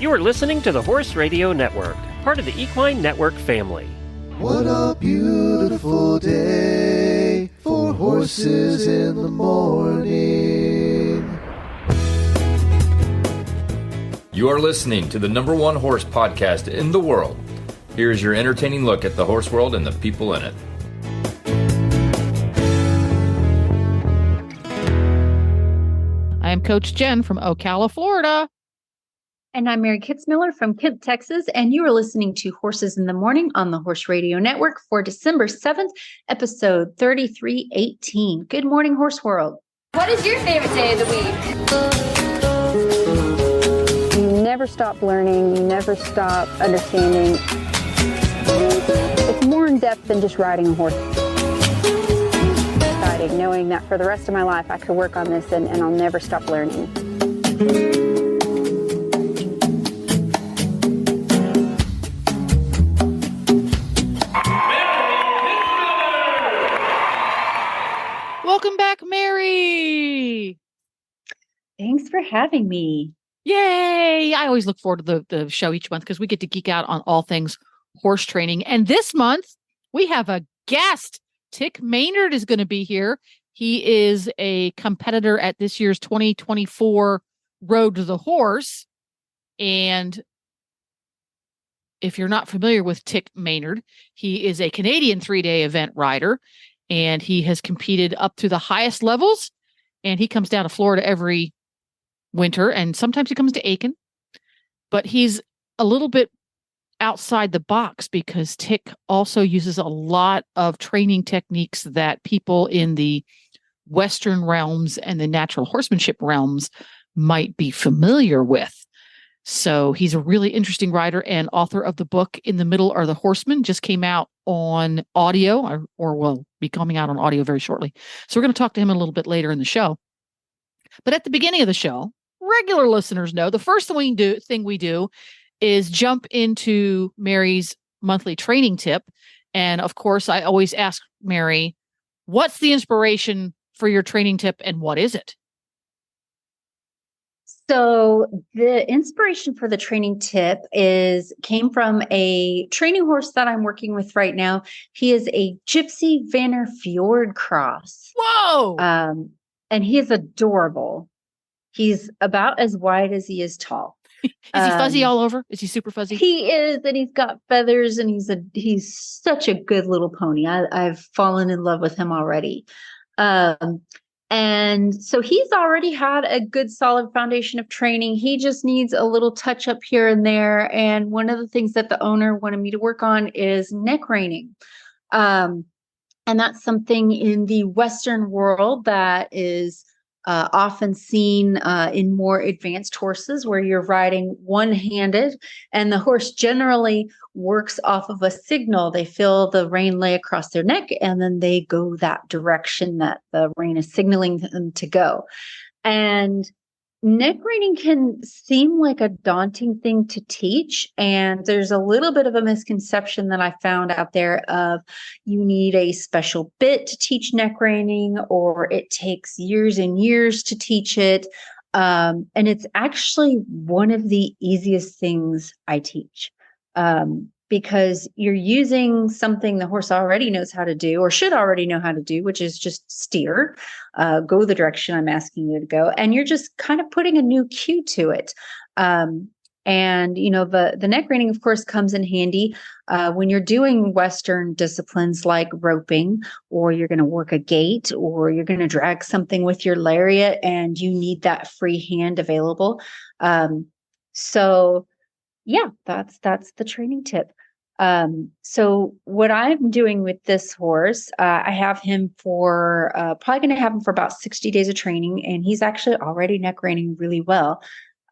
You are listening to the Horse Radio Network, part of the Equine Network family. What a beautiful day for horses in the morning. You are listening to the #1 horse podcast in the world. Here's your entertaining look at the horse world and the people in it. I am Coach Jen from Ocala, Florida. And I'm Mary Kitzmiller from Kemp, Texas, and you are listening to Horses in the Morning on the Horse Radio Network for December 7th, episode 3318. Good morning, Horse World. What is your favorite day of the week? You never stop learning. You never stop understanding. It's more in depth than just riding a horse. Exciting, knowing that for the rest of my life I could work on this and I'll never stop learning. Welcome back, Mary. Thanks for having me. Yay. I always look forward to the show each month because we get to geek out on all things horse training. And this month, we have a guest. Tik Maynard is going to be here. He is a competitor at this year's 2024 Road to the Horse. And if you're not familiar with Tik Maynard, he is a Canadian 3-day event rider. And he has competed up to the highest levels. And he comes down to Florida every winter. And sometimes he comes to Aiken. But he's a little bit outside the box because Tik also uses a lot of training techniques that people in the Western realms and the natural horsemanship realms might be familiar with. So he's a really interesting writer and author of the book In the Middle Are the Horsemen, just came out on audio or will be coming out on audio very shortly. So we're going to talk to him a little bit later in the show. But at the beginning of the show, regular listeners know the first thing we do is jump into Mary's monthly training tip. And of course, I always ask Mary, what's the inspiration for your training tip and what is it? So the inspiration for the training tip came from a training horse that I'm working with right now. He is a Gypsy Vanner Fjord cross. Whoa! And he is adorable. He's about as wide as he is tall. Is he fuzzy all over? Is he super fuzzy? He is, and he's got feathers, and he's such a good little pony. I've fallen in love with him already. And so he's already had a good solid foundation of training. He just needs a little touch up here and there. And one of the things that the owner wanted me to work on is neck reining. And that's something in the Western world that is often seen in more advanced horses where you're riding one-handed and the horse generally works off of a signal. They feel the rein lay across their neck and then they go that direction that the rein is signaling them to go. And neck reining can seem like a daunting thing to teach. And there's a little bit of a misconception that I found out there of you need a special bit to teach neck reining, or it takes years and years to teach it. And it's actually one of the easiest things I teach. Because you're using something the horse already knows how to do or should already know how to do, which is just steer, go the direction I'm asking you to go. And you're just kind of putting a new cue to it. And, you know, the neck reining, of course, comes in handy when you're doing Western disciplines like roping, or you're going to work a gait, or you're going to drag something with your lariat and you need that free hand available. So yeah, that's the training tip. So what I'm doing with this horse, I have him for probably going to have him for about 60 days of training, and he's actually already neck reining really well.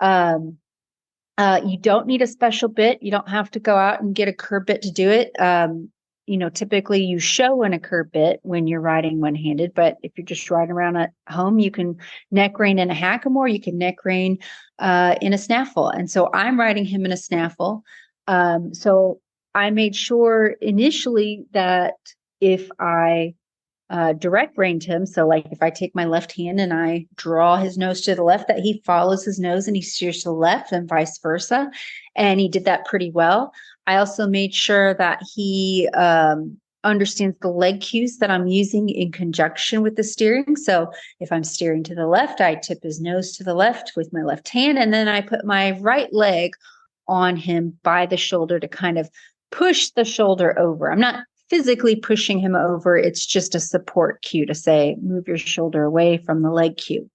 You don't need a special bit. You don't have to go out and get a curb bit to do it. You know, typically you show in a curb bit when you're riding one-handed, but if you're just riding around at home, you can neck rein in a hackamore, you can neck rein in a snaffle. And so I'm riding him in a snaffle. So I made sure initially that if I direct reined him. So like if I take my left hand and I draw his nose to the left, that he follows his nose and he steers to the left and vice versa. And he did that pretty well. I also made sure that he understands the leg cues that I'm using in conjunction with the steering. So if I'm steering to the left, I tip his nose to the left with my left hand, and then I put my right leg on him by the shoulder to kind of push the shoulder over. I'm not physically pushing him over. It's just a support cue to say, move your shoulder away from the leg cue.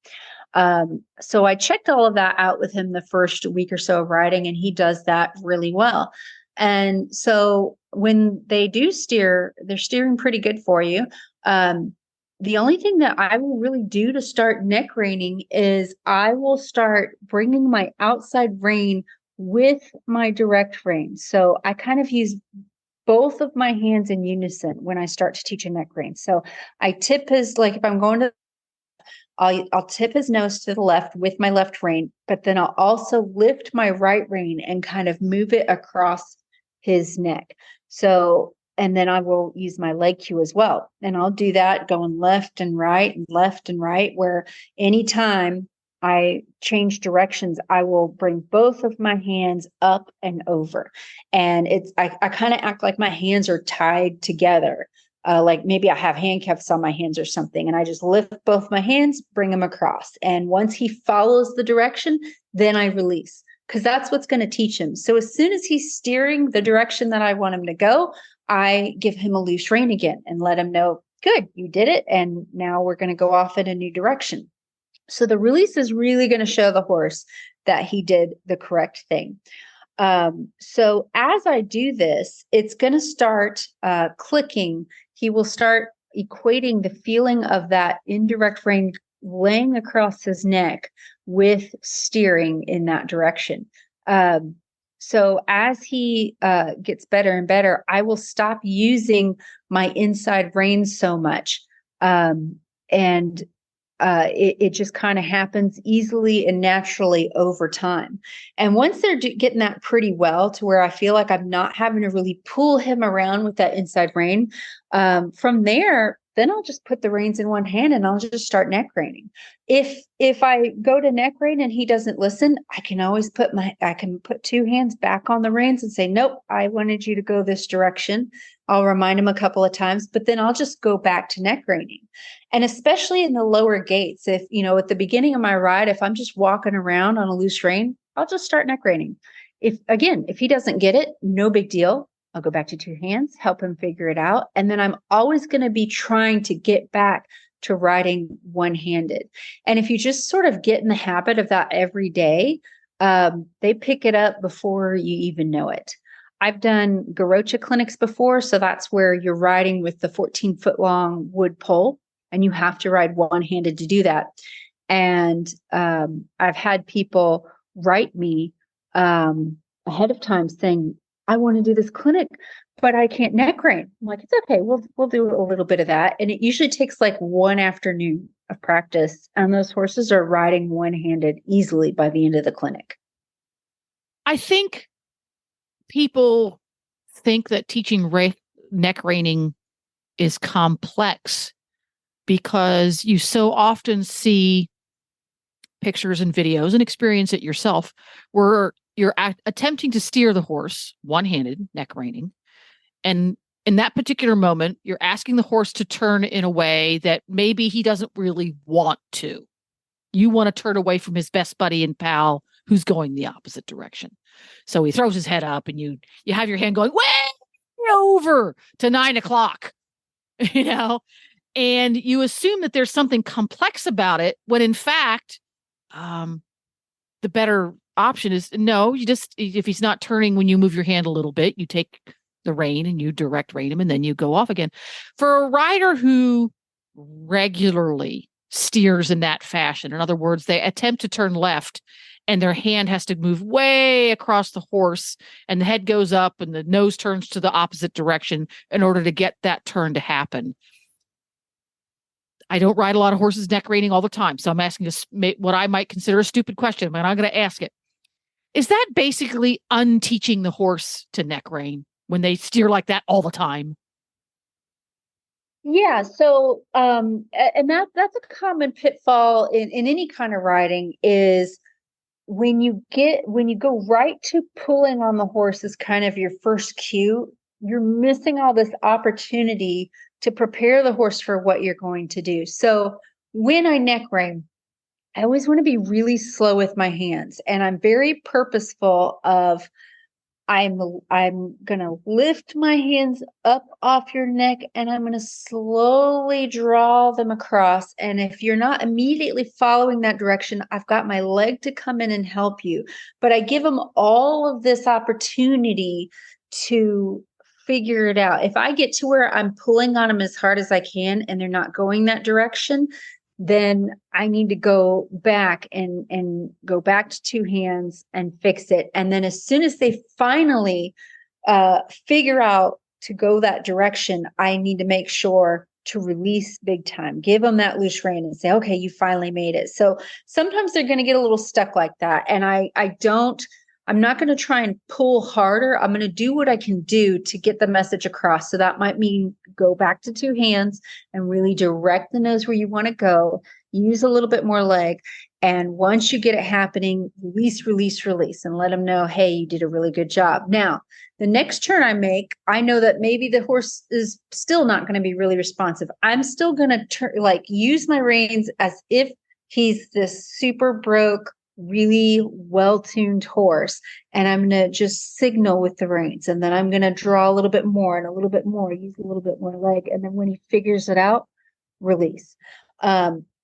So I checked all of that out with him the first week or so of riding, and he does that really well. And so when they do steer, they're steering pretty good for you. The only thing that I will really do to start neck reining is I will start bringing my outside rein with my direct rein. So I kind of use both of my hands in unison when I start to teach a neck rein. So I tip his, like if I'm going to, I'll tip his nose to the left with my left rein, but then I'll also lift my right rein and kind of move it across his neck. So, and then I will use my leg cue as well. And I'll do that going left and right, where anytime I change directions, I will bring both of my hands up and over. And I kind of act like my hands are tied together. Like maybe I have handcuffs on my hands or something, and I just lift both my hands, bring them across. And once he follows the direction, then I release, because that's what's going to teach him. So as soon as he's steering the direction that I want him to go, I give him a loose rein again and let him know, good, you did it. And now we're going to go off in a new direction. So the release is really going to show the horse that he did the correct thing. So as I do this, it's going to start clicking. He will start equating the feeling of that indirect rein laying across his neck with steering in that direction. So as he gets better and better, I will stop using my inside rein so much. It just kind of happens easily and naturally over time. And once they're getting that pretty well to where I feel like I'm not having to really pull him around with that inside rein, from there, then I'll just put the reins in one hand and I'll just start neck reining. If I go to neck rein and he doesn't listen, I can always put two hands back on the reins and say, nope, I wanted you to go this direction. I'll remind him a couple of times, but then I'll just go back to neck reining. And especially in the lower gates, if, at the beginning of my ride, if I'm just walking around on a loose rein, I'll just start neck reining. If he doesn't get it, no big deal. I'll go back to two hands, help him figure it out. And then I'm always going to be trying to get back to riding one-handed. And if you just sort of get in the habit of that every day, they pick it up before you even know it. I've done Garocha clinics before. So that's where you're riding with the 14-foot long wood pole, and you have to ride one-handed to do that. And I've had people write me ahead of time saying, I want to do this clinic, but I can't neck rein. I'm like, it's okay. We'll do a little bit of that. And it usually takes like one afternoon of practice. And those horses are riding one-handed easily by the end of the clinic. I think people think that teaching neck reining is complex because you so often see pictures and videos and experience it yourself where you're attempting to steer the horse one-handed, neck reining. And in that particular moment, you're asking the horse to turn in a way that maybe he doesn't really want to. You want to turn away from his best buddy and pal who's going the opposite direction. So he throws his head up and you have your hand going way over to 9 o'clock, and you assume that there's something complex about it when in fact, the better option is no, you just, if he's not turning when you move your hand a little bit, you take the rein and you direct rein him and then you go off again. For a rider who regularly steers in that fashion, in other words, they attempt to turn left and their hand has to move way across the horse and the head goes up and the nose turns to the opposite direction in order to get that turn to happen. I don't ride a lot of horses neck reining all the time. So I'm asking what I might consider a stupid question, but I'm going to ask it. Is that basically unteaching the horse to neck rein when they steer like that all the time? Yeah, so and that's a common pitfall in any kind of riding is when you go right to pulling on the horse as kind of your first cue, you're missing all this opportunity to prepare the horse for what you're going to do. So when I neck rein, I always want to be really slow with my hands, and I'm very purposeful of I'm going to lift my hands up off your neck and I'm going to slowly draw them across. And if you're not immediately following that direction, I've got my leg to come in and help you. But I give them all of this opportunity to figure it out. If I get to where I'm pulling on them as hard as I can and they're not going that direction, then I need to go back and go back to two hands and fix it. And then as soon as they finally figure out to go that direction, I need to make sure to release big time, give them that loose rein and say, okay, you finally made it. So sometimes they're going to get a little stuck like that. And I'm not going to try and pull harder. I'm going to do what I can do to get the message across. So that might mean go back to two hands and really direct the nose where you want to go. Use a little bit more leg. And once you get it happening, release, release, release, and let them know, hey, you did a really good job. Now, the next turn I make, I know that maybe the horse is still not going to be really responsive. I'm still going to use my reins as if he's this super broke, really well-tuned horse, and I'm going to just signal with the reins, and then I'm going to draw a little bit more and a little bit more, use a little bit more leg, and then when he figures it out, release.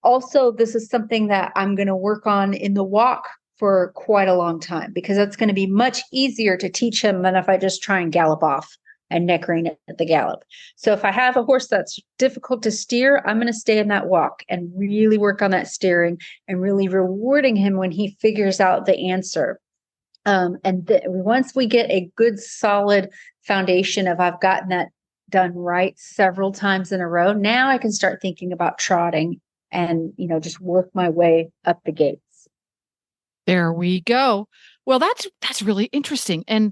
Also, this is something that I'm going to work on in the walk for quite a long time, because that's going to be much easier to teach him than if I just try and gallop off and neck rein at the gallop. So if I have a horse that's difficult to steer, I'm going to stay in that walk and really work on that steering and really rewarding him when he figures out the answer. Once we get a good solid foundation of I've gotten that done right several times in a row, now I can start thinking about trotting and, just work my way up the gates. There we go. Well, that's really interesting. And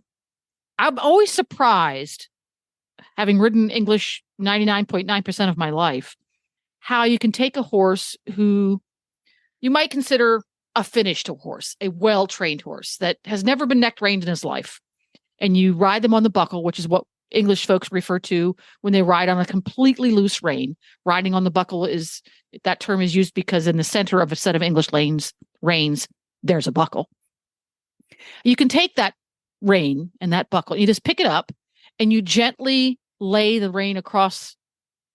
I'm always surprised, having ridden English 99.9% of my life, how you can take a horse who you might consider a finished horse, a well-trained horse that has never been neck reined in his life, and you ride them on the buckle, which is what English folks refer to when they ride on a completely loose rein. Riding on the buckle that term is used because in the center of a set of English reins, there's a buckle. You can take that rein and that buckle, you just pick it up and you gently lay the rein across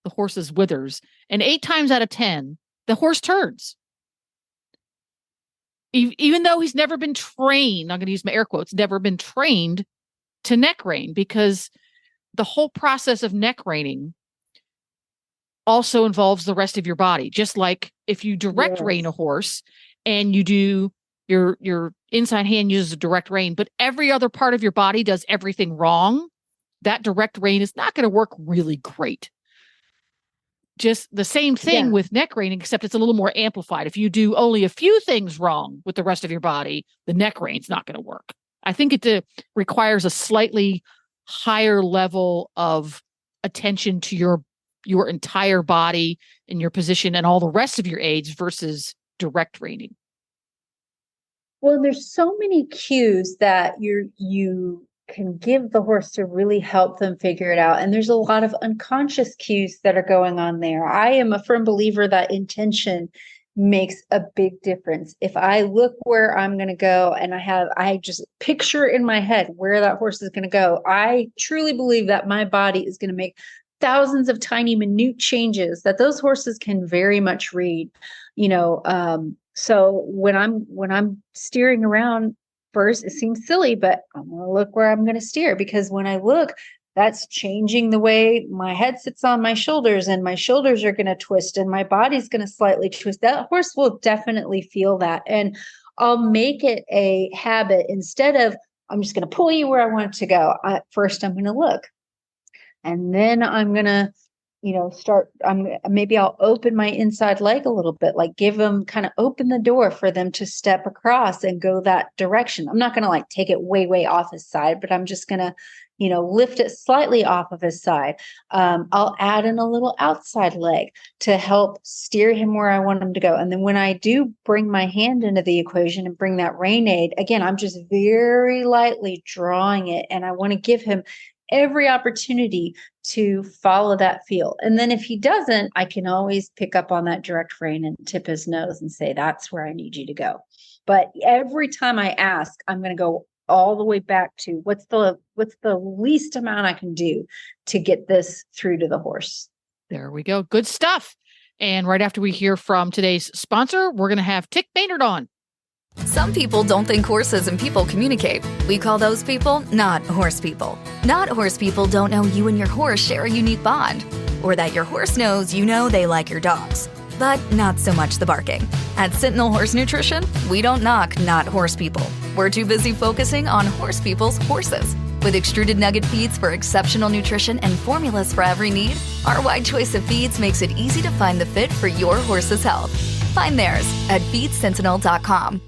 the horse's withers, and 8 times out of 10 the horse turns, even though he's never been trained. I'm going to use my air quotes, never been trained to neck rein, because the whole process of neck reining also involves the rest of your body. Just like if you direct rein a horse and you do your inside hand uses a direct rein, but every other part of your body does everything wrong, that direct rein is not going to work really great. Just the same thing with neck reining, except it's a little more amplified. If you do only a few things wrong with the rest of your body, the neck rein's not going to work. I think it requires a slightly higher level of attention to your entire body and your position and all the rest of your aids versus direct reining. Well, there's so many cues that you can give the horse to really help them figure it out. And there's a lot of unconscious cues that are going on there. I am a firm believer that intention makes a big difference. If I look where I'm going to go and I just picture in my head where that horse is going to go, I truly believe that my body is going to make thousands of tiny minute changes that those horses can very much read. So when I'm steering around, first, it seems silly, but I'm going to look where I'm going to steer, because when I look, that's changing the way my head sits on my shoulders, and my shoulders are going to twist and my body's going to slightly twist. That horse will definitely feel that. And I'll make it a habit. Instead of, I'm just going to pull you where I want to go. First, I'm going to look, and then I'm going to, maybe I'll open my inside leg a little bit, like give them, kind of open the door for them to step across and go that direction. I'm not going to take it way, way off his side, but I'm just going to lift it slightly off of his side. I'll add in a little outside leg to help steer him where I want him to go. And then when I do bring my hand into the equation and bring that rein aid, again, I'm just very lightly drawing it. And I want to give him every opportunity to follow that feel. And then if he doesn't, I can always pick up on that direct rein and tip his nose and say, that's where I need you to go. But every time I ask, I'm going to go all the way back to what's the least amount I can do to get this through to the horse. There we go. Good stuff. And right after we hear from today's sponsor, we're going to have Tik Maynard on. Some people don't think horses and people communicate. We call those people not horse people. Not horse people don't know you and your horse share a unique bond, or that your horse knows you know they like your dogs. But not so much the barking. At Sentinel Horse Nutrition, we don't knock not horse people. We're too busy focusing on horse people's horses. With extruded nugget feeds for exceptional nutrition and formulas for every need, our wide choice of feeds makes it easy to find the fit for your horse's health. Find theirs at feedsentinel.com.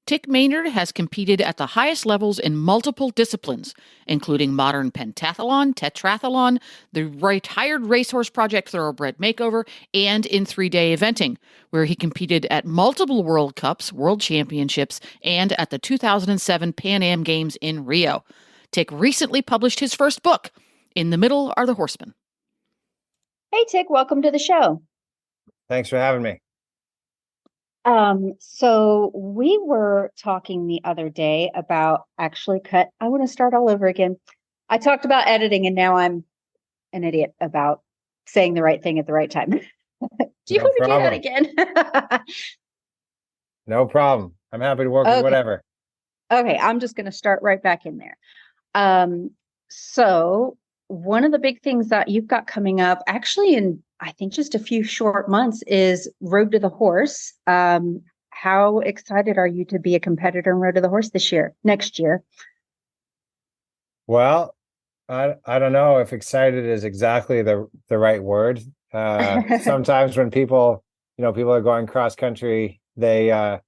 Tik Maynard has competed at the highest levels in multiple disciplines, including modern pentathlon, tetrathlon, the Retired Racehorse Project Thoroughbred Makeover, and in 3-day eventing, where he competed at multiple World Cups, World Championships, and at the 2007 Pan Am Games in Rio. Tik recently published his first book, In the Middle Are the Horsemen. Hey, Tik, welcome to the show. Thanks for having me. So we were talking the other day about I want to start all over again. I talked about editing and now I'm an idiot about saying the right thing at the right time. Do you No want to problem. do that again? No problem. I'm happy to work with whatever. Okay, I'm just going to start right back in there. So one of the big things that you've got coming up actually in I think just a few short months is Road to the Horse. How excited are you to be a competitor in Road to the Horse next year? Well, I don't know if excited is exactly the right word. Sometimes when people are going cross country, they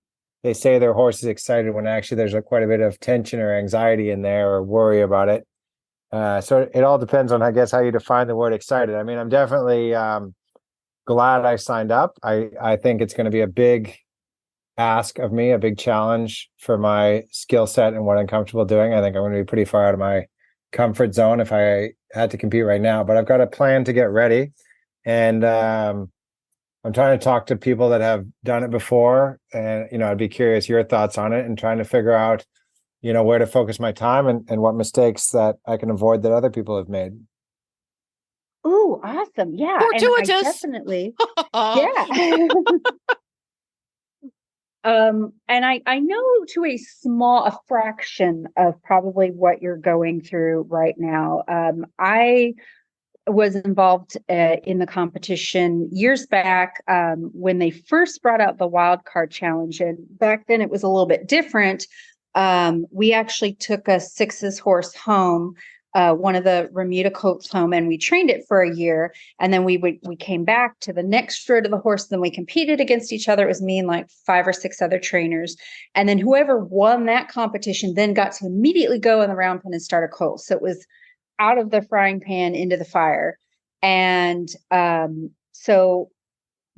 say their horse is excited when actually there's quite a bit of tension or anxiety in there or worry about it. So it all depends on, I guess, how you define the word excited. I mean, I'm definitely glad I signed up. I think it's going to be a big ask of me, a big challenge for my skill set and what I'm comfortable doing. I think I'm going to be pretty far out of my comfort zone if I had to compete right now. But I've got a plan to get ready. And I'm trying to talk to people that have done it before. And, I'd be curious your thoughts on it and trying to figure out where to focus my time and what mistakes that I can avoid that other people have made. Ooh, awesome. Yeah. Fortuitous. And I definitely. Yeah. And I know to a fraction of probably what you're going through right now. I was involved in the competition years back when they first brought out the wild card challenge. And back then it was a little bit different. We actually took a sixes horse home, one of the Remuda colts home, and we trained it for a year. And then we came back to the next Road to the Horse. Then we competed against each other. It was me and like 5 or 6 other trainers. And then whoever won that competition then got to immediately go in the round pen and start a colt. So it was out of the frying pan into the fire. And so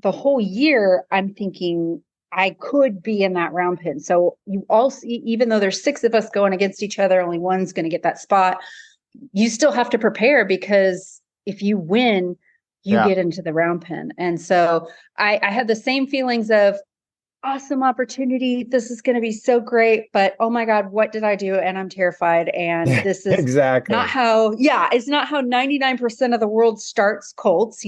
the whole year I'm thinking I could be in that round pen. So you also, even though there's 6 of us going against each other, only one's going to get that spot. You still have to prepare because if you win, you get into the round pen. And so I had the same feelings of awesome opportunity. This is going to be so great, but oh my God, what did I do? And I'm terrified. And this is exactly not how, it's not how 99% of the world starts colts,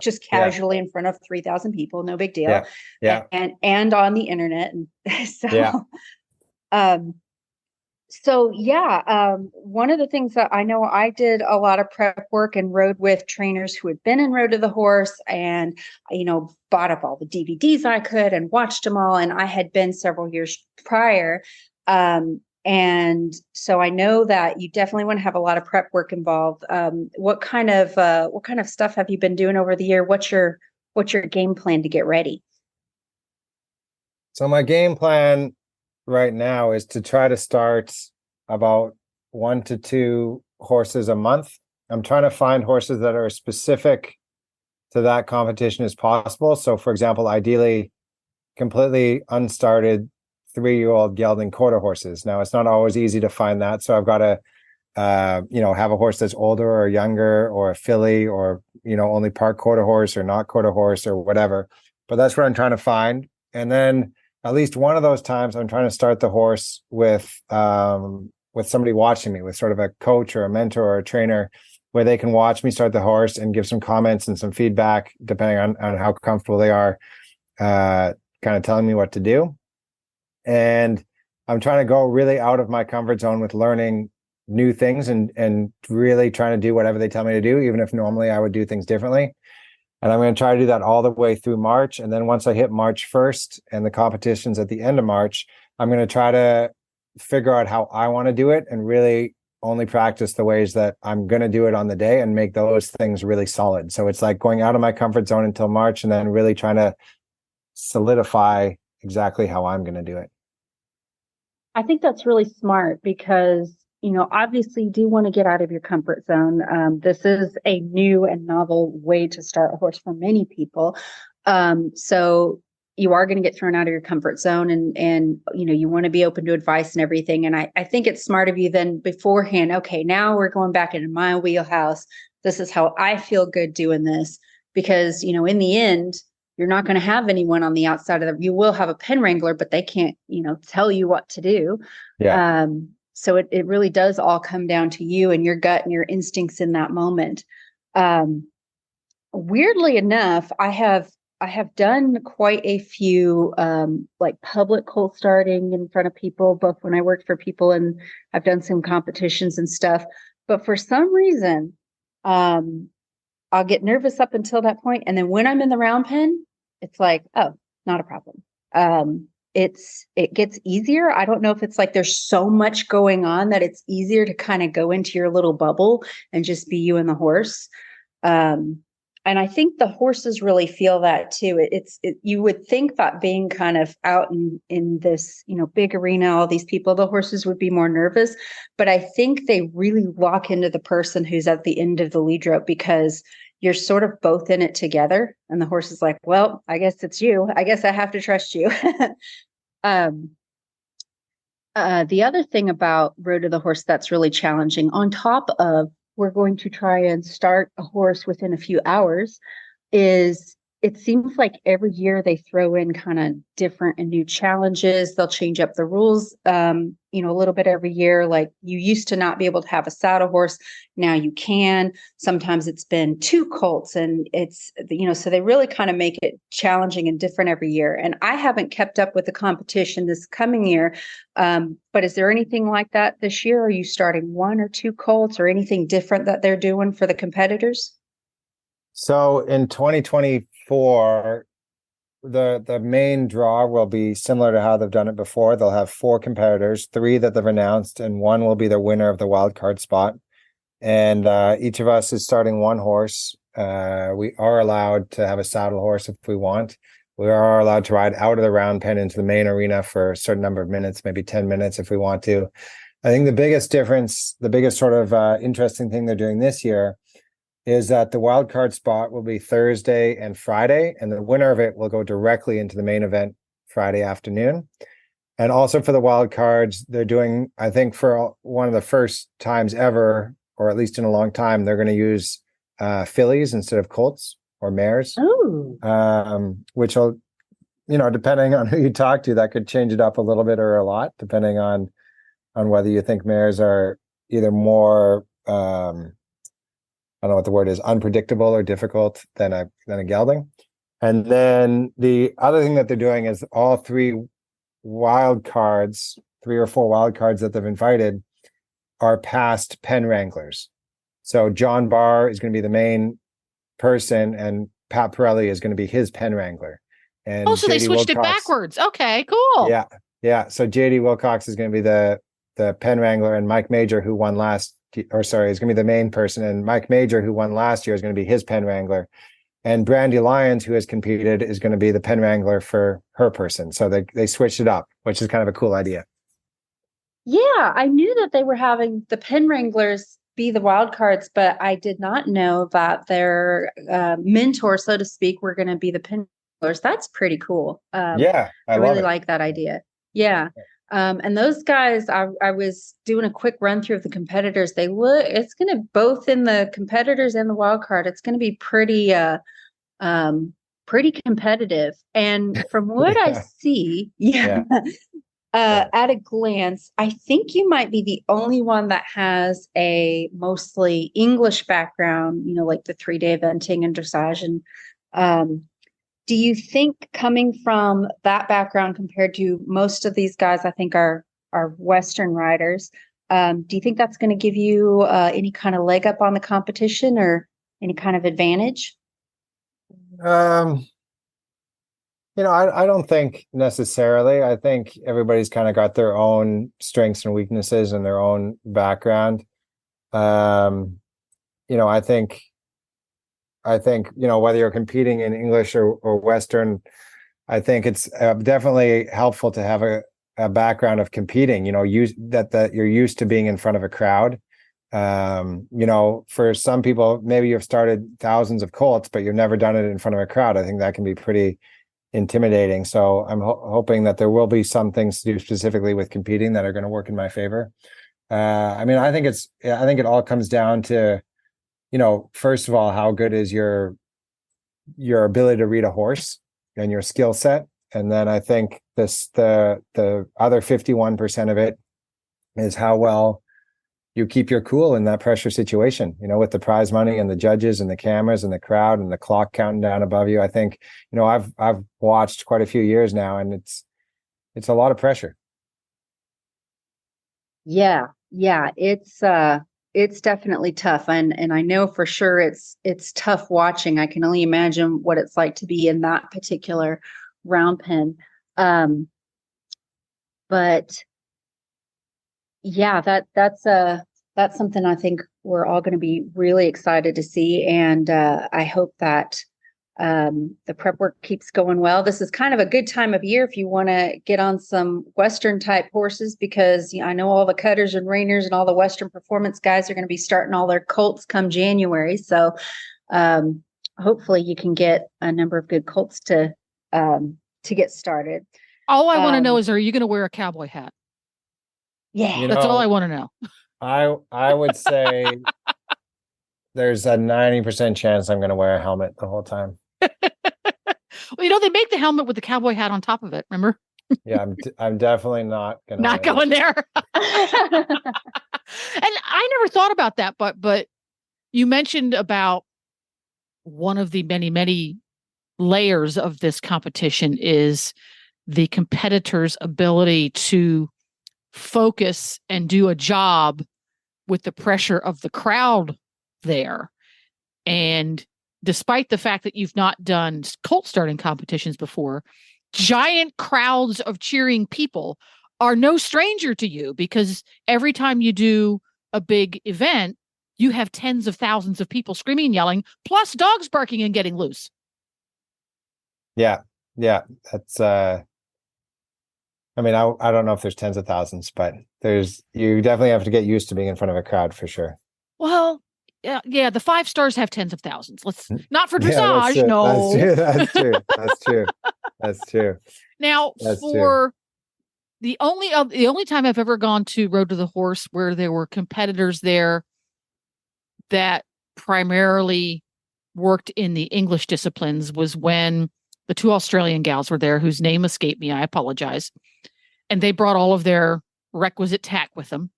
just casually in front of 3,000 people. No big deal. Yeah. And on the internet. And so, one of the things that I know I did a lot of prep work and rode with trainers who had been in Road to the Horse and, bought up all the DVDs I could and watched them all. And I had been several years prior. And so I know that you definitely want to have a lot of prep work involved. What kind of stuff have you been doing over the year? What's your game plan to get ready? So my game plan right now is to try to start about 1 to 2 horses a month. I'm trying to find horses that are as specific to that competition as possible. So, for example, ideally, completely unstarted 3-year-old gelding quarter horses. Now, it's not always easy to find that. So I've got to, have a horse that's older or younger, or a filly, or, only part quarter horse or not quarter horse or whatever. But that's what I'm trying to find. And then at least one of those times, I'm trying to start the horse with somebody watching me, with sort of a coach or a mentor or a trainer, where they can watch me start the horse and give some comments and some feedback, depending on how comfortable they are, kind of telling me what to do. And I'm trying to go really out of my comfort zone with learning new things and really trying to do whatever they tell me to do, even if normally I would do things differently. And I'm going to try to do that all the way through March. And then once I hit March 1st and the competition's at the end of March, I'm going to try to figure out how I want to do it and really only practice the ways that I'm going to do it on the day and make those things really solid. So it's like going out of my comfort zone until March and then really trying to solidify exactly how I'm going to do it. I think that's really smart because, obviously you do want to get out of your comfort zone. This is a new and novel way to start a horse for many people. So you are going to get thrown out of your comfort zone and you want to be open to advice and everything. And I think it's smart of you then beforehand. Okay, now we're going back into my wheelhouse. This is how I feel good doing this because, in the end, you're not going to have anyone on the outside of you will have a pen wrangler, but they can't, tell you what to do. Yeah. So it really does all come down to you and your gut and your instincts in that moment. Weirdly enough, I have done quite a few like public colt starting in front of people, both when I worked for people and I've done some competitions and stuff. But for some reason, I'll get nervous up until that point. And then when I'm in the round pen, it's like, oh, not a problem. It gets easier. I don't know if it's like there's so much going on that it's easier to kind of go into your little bubble and just be you and the horse. And I think the horses really feel that too. You would think that being kind of out in this, big arena, all these people, the horses would be more nervous, but I think they really lock into the person who's at the end of the lead rope because you're sort of both in it together. And the horse is like, well, I guess it's you. I guess I have to trust you. The other thing about Road to the Horse that's really challenging, on top of we're going to try and start a horse within a few hours, is it seems like every year they throw in kind of different and new challenges. They'll change up the rules, a little bit every year. Like you used to not be able to have a saddle horse. Now you can. Sometimes it's been 2 colts and it's, so they really kind of make it challenging and different every year. And I haven't kept up with the competition this coming year. But is there anything like that this year? Are you starting 1 or 2 colts or anything different that they're doing for the competitors? So in 2024, the main draw will be similar to how they've done it before. They'll have 4 competitors, 3 that they've announced, and 1 will be the winner of the wild card spot. And each of us is starting 1 horse. We are allowed to have a saddle horse if we want. We are allowed to ride out of the round pen into the main arena for a certain number of minutes, maybe 10 minutes if we want to. I think the biggest difference, the biggest sort of interesting thing they're doing this year is that the wild card spot will be Thursday and Friday, and the winner of it will go directly into the main event Friday afternoon. And also for the wild cards, they're doing, I think for one of the first times ever, or at least in a long time, they're going to use fillies instead of colts or mares. Which will, depending on who you talk to, that could change it up a little bit or a lot, depending on whether you think mares are either more I don't know what the word is, unpredictable or difficult than a gelding. And then the other thing that they're doing is all 3 wild cards, 3 or 4 wild cards that they've invited are past pen wranglers. So John Barr is going to be the main person and Pat Pirelli is going to be his pen wrangler. And so they switched it backwards. Okay, cool. Yeah. So JD Wilcox is going to be the pen wrangler, and Mike Major, who won is going to be the main person, and Mike Major, who won last year, is going to be his pen wrangler. And Brandy Lyons, who has competed, is going to be the pen wrangler for her person. So they switched it up, which is kind of a cool idea. Yeah, I knew that they were having the pen wranglers be the wild cards, but I did not know that their mentor, so to speak, were going to be the pinlers. That's pretty cool. Yeah, I I love really it. like that idea. Yeah. And those guys, I was doing a quick run through of the competitors. It's going to, both in the competitors and the wild card, it's going to be pretty competitive. And from what I see, at a glance, I think you might be the only one that has a mostly English background, like the 3-day eventing and dressage. And do you think, coming from that background compared to most of these guys, I think are Western riders, do you think that's going to give you any kind of leg up on the competition or any kind of advantage? I don't think necessarily. I think everybody's kind of got their own strengths and weaknesses and their own background. I think, whether you're competing in English or Western, I think it's definitely helpful to have a background of competing, that you're used to being in front of a crowd. For some people, maybe you've started thousands of colts, but you've never done it in front of a crowd. I think that can be pretty intimidating. So I'm hoping that there will be some things to do specifically with competing that are going to work in my favor. I think it all comes down to, first of all, how good is your ability to read a horse and your skill set. And then I think the other 51% of it is how well you keep your cool in that pressure situation, with the prize money and the judges and the cameras and the crowd and the clock counting down above you. I think, I've watched quite a few years now, and it's a lot of pressure. Yeah. It's definitely tough. And I know for sure it's tough watching. I can only imagine what it's like to be in that particular round pen. But yeah, that's something I think we're all going to be really excited to see. And I hope that the prep work keeps going well. This is kind of a good time of year if you want to get on some Western type horses, because I know all the cutters and reiners and all the Western performance guys are going to be starting all their colts come January. So hopefully you can get a number of good colts to get started. All I want to know is, are you going to wear a cowboy hat? Yeah. That's all I want to know. I would say there's a 90% chance I'm going to wear a helmet the whole time. Well, they make the helmet with the cowboy hat on top of it. Remember? Yeah, I'm definitely not going there. And I never thought about that, but you mentioned about one of the many, many layers of this competition is the competitor's ability to focus and do a job with the pressure of the crowd there. And despite the fact that you've not done colt starting competitions before, giant crowds of cheering people are no stranger to you, because every time you do a big event, you have tens of thousands of people screaming and yelling, plus dogs barking and getting loose. Yeah. That's I don't know if there's tens of thousands, but you definitely have to get used to being in front of a crowd for sure. Well, yeah, the 5 stars have tens of thousands. Let's not for dressage. Yeah, no, that's true. Now, the only time I've ever gone to Road to the Horse where there were competitors there that primarily worked in the English disciplines was when the 2 Australian gals were there, whose name escaped me. I apologize. And they brought all of their requisite tack with them.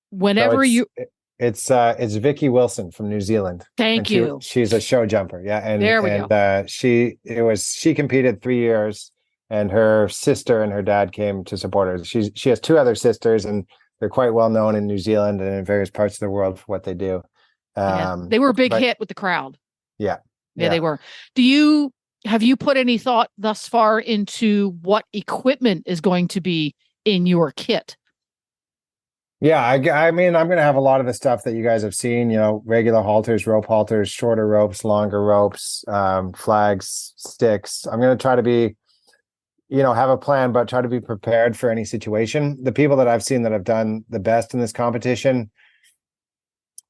Whenever It's Vicky Wilson from New Zealand. Thank you. She's a show jumper. Yeah. And there we go. She competed 3 years, and her sister and her dad came to support her. She has 2 other sisters, and they're quite well known in New Zealand and in various parts of the world for what they do. They were a big hit with the crowd. Yeah, they were. Have you put any thought thus far into what equipment is going to be in your kit? Yeah, I mean, I'm going to have a lot of the stuff that you guys have seen, regular halters, rope halters, shorter ropes, longer ropes, flags, sticks. I'm going to try to be, have a plan, but try to be prepared for any situation. The people that I've seen that have done the best in this competition,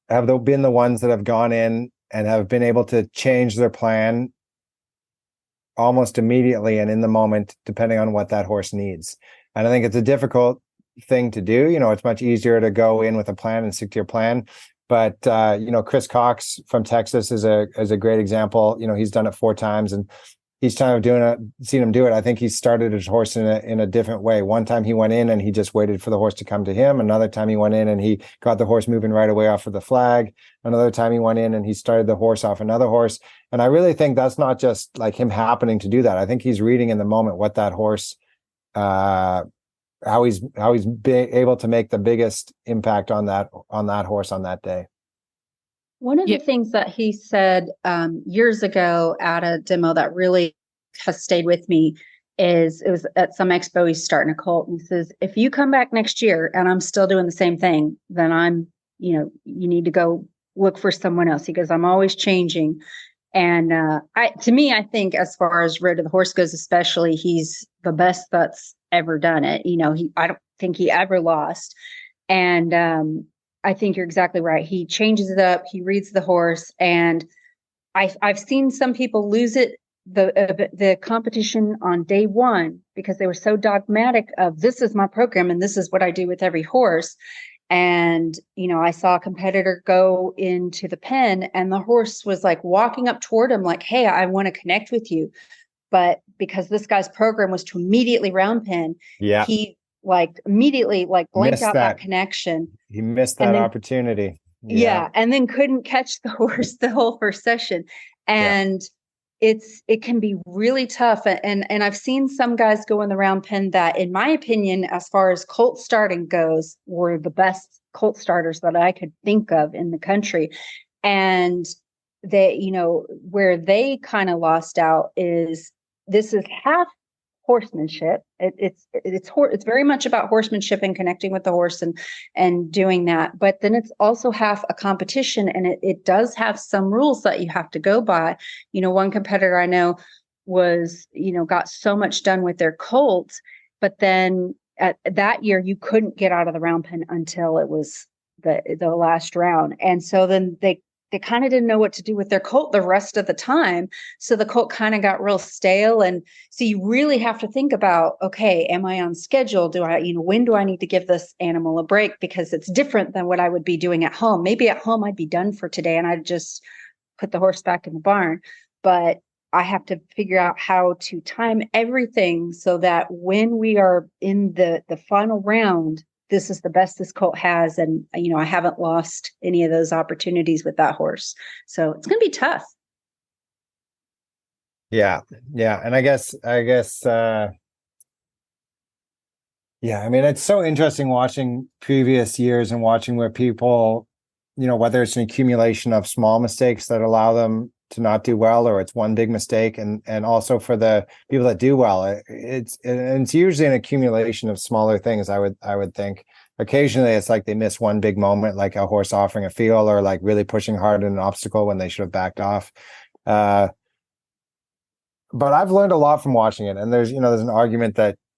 been the ones that have gone in and have been able to change their plan almost immediately and in the moment, depending on what that horse needs. And I think it's a difficult thing to do. It's much easier to go in with a plan and stick to your plan. But Chris Cox from Texas is a great example. He's done it 4 times, and each time I've seen him do it, I think he started his horse in a different way. One time he went in and he just waited for the horse to come to him. Another time he went in and he got the horse moving right away off of the flag. Another time he went in and he started the horse off another horse. And I really think that's not just like him happening to do that. I think he's reading in the moment what that horse, how he's able to make the biggest impact on that horse on that day. One of the things that he said years ago at a demo that really has stayed with me is, it was at some expo, he's starting a colt, and he says, if you come back next year and I'm still doing the same thing, then you need to go look for someone else. He goes, I'm always changing. And to me, I think as far as Road to the Horse goes, especially, he's the best that's ever done it. I don't think he ever lost. And I think you're exactly right. He changes it up. He reads the horse, and I've seen some people lose it, the competition on day one, because they were so dogmatic of, this is my program and this is what I do with every horse. And I saw a competitor go into the pen, and the horse was like walking up toward him, like, "Hey, I want to connect with you," but because this guy's program was to immediately round pen, he immediately blanked out that connection. He missed that opportunity. Yeah. And then couldn't catch the horse the whole first session. And it can be really tough. And I've seen some guys go in the round pen that, in my opinion, as far as colt starting goes, were the best colt starters that I could think of in the country. And they, where they kind of lost out is, this is half horsemanship. It's very much about horsemanship and connecting with the horse and doing that. But then it's also half a competition, and it does have some rules that you have to go by. One competitor I know was, got so much done with their colt, but then at that year you couldn't get out of the round pen until it was the last round. And so then they kind of didn't know what to do with their colt the rest of the time. So the colt kind of got real stale. And so you really have to think about, okay, am I on schedule? When do I need to give this animal a break? Because it's different than what I would be doing at home. Maybe at home I'd be done for today and I'd just put the horse back in the barn. But I have to figure out how to time everything so that when we are in the final round, this is the best this colt has. And, I haven't lost any of those opportunities with that horse. So it's going to be tough. Yeah. Yeah. And I guess, it's so interesting watching previous years and watching where people, whether it's an accumulation of small mistakes that allow them to not do well, or it's one big mistake, and also for the people that do well, it's usually an accumulation of smaller things. I would think occasionally it's like they miss one big moment, like a horse offering a feel, or like really pushing hard in an obstacle when they should have backed off. But I've learned a lot from watching it, and there's an argument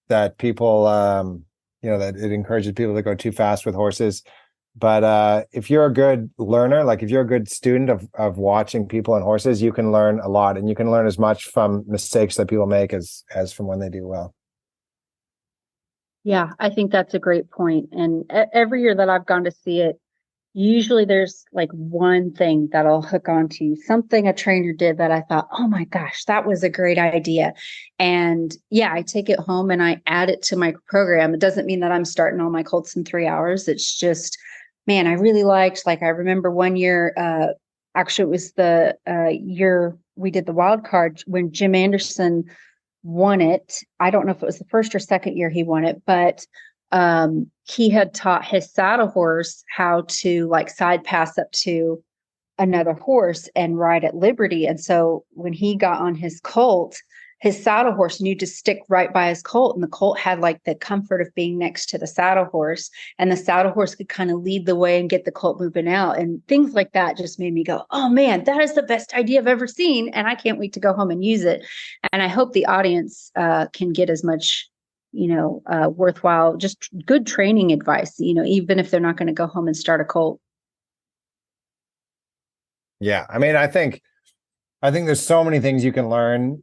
that people that it encourages people to go too fast with horses. But if you're a good learner, like if you're a good student of watching people and horses, you can learn a lot, and you can learn as much from mistakes that people make as from when they do well. Yeah, I think that's a great point. And every year that I've gone to see it, usually there's like one thing that'll hook onto, something a trainer did that I thought, oh my gosh, that was a great idea. And I take it home and I add it to my program. It doesn't mean that I'm starting all my colts in 3 hours. It's just, man, I really liked, I remember one year, actually it was the year we did the wild card when Jim Anderson won it. I don't know if it was the first or second year he won it, but he had taught his saddle horse how to side pass up to another horse and ride at liberty. And so when he got on his colt, his saddle horse knew to stick right by his colt, and the colt had the comfort of being next to the saddle horse, and the saddle horse could kind of lead the way and get the colt moving out. And things like that just made me go, oh man, that is the best idea I've ever seen. And I can't wait to go home and use it. And I hope the audience can get as much, worthwhile, just good training advice, even if they're not going to go home and start a colt. Yeah. I mean, I think there's so many things you can learn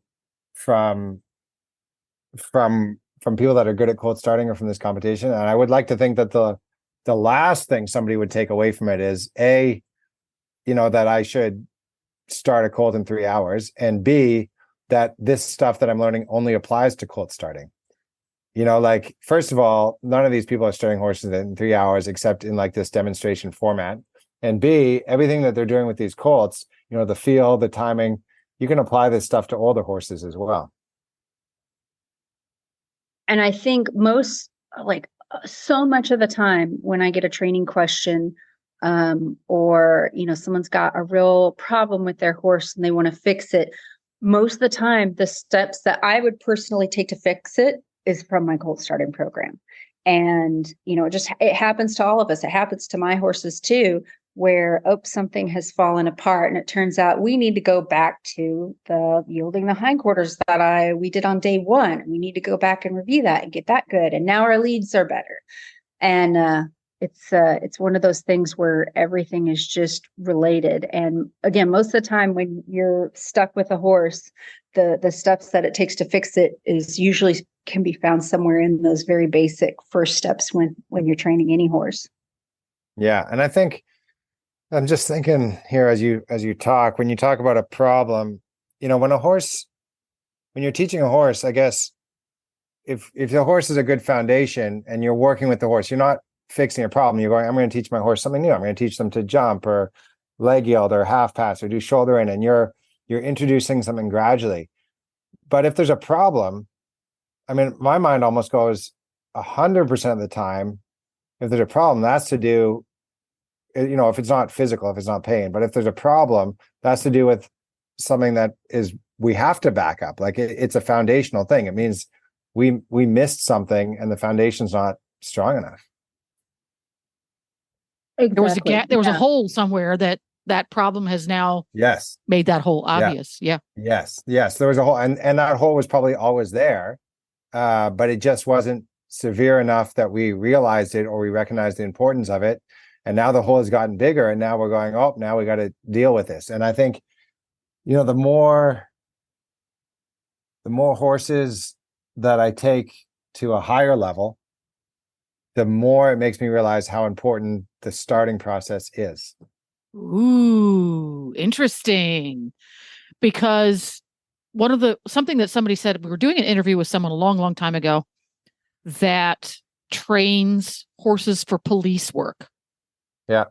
from people that are good at cold starting or from this competition. And I would like to think that the last thing somebody would take away from it is that I should start a colt in 3 hours, and B, that this stuff that I'm learning only applies to colt starting. Like, first of all, none of these people are starting horses in 3 hours except in like this demonstration format. And B, everything that they're doing with these colts, the feel, the timing, you can apply this stuff to older horses as well. And I think so much of the time when I get a training question, or, someone's got a real problem with their horse and they want to fix it, most of the time, the steps that I would personally take to fix it is from my colt starting program. And, it happens to all of us. It happens to my horses too, where, something has fallen apart. And it turns out we need to go back to the yielding the hindquarters that we did on day one. We need to go back and review that and get that good. And now our leads are better. And, it's one of those things where everything is just related. And again, most of the time when you're stuck with a horse, the steps that it takes to fix it is usually can be found somewhere in those very basic first steps when you're training any horse. Yeah. And I think I'm just thinking here as you talk, when you talk about a problem, when you're teaching a horse, I guess if the horse is a good foundation and you're working with the horse, you're not fixing a problem. You're going, I'm going to teach my horse something new. I'm going to teach them to jump or leg yield or half pass or do shoulder in, and you're introducing something gradually. But if there's a problem, I mean, my mind almost goes 100% of the time, if there's a problem, that's to do, if it's not physical, if it's not pain, but if there's a problem, that's to do with something that we have to back up. Like it's a foundational thing. It means we missed something and the foundation's not strong enough. Exactly. There was a gap. There was a hole somewhere that problem has now made that hole obvious. Yeah. Yes. There was a hole, and that hole was probably always there, but it just wasn't severe enough that we realized it or we recognized the importance of it. And now the hole has gotten bigger, and now we're going, now we got to deal with this. And I think, the more horses that I take to a higher level, the more it makes me realize how important the starting process is. Ooh, interesting. Because something that somebody said, we were doing an interview with someone a long, long time ago that trains horses for police work. Yeah.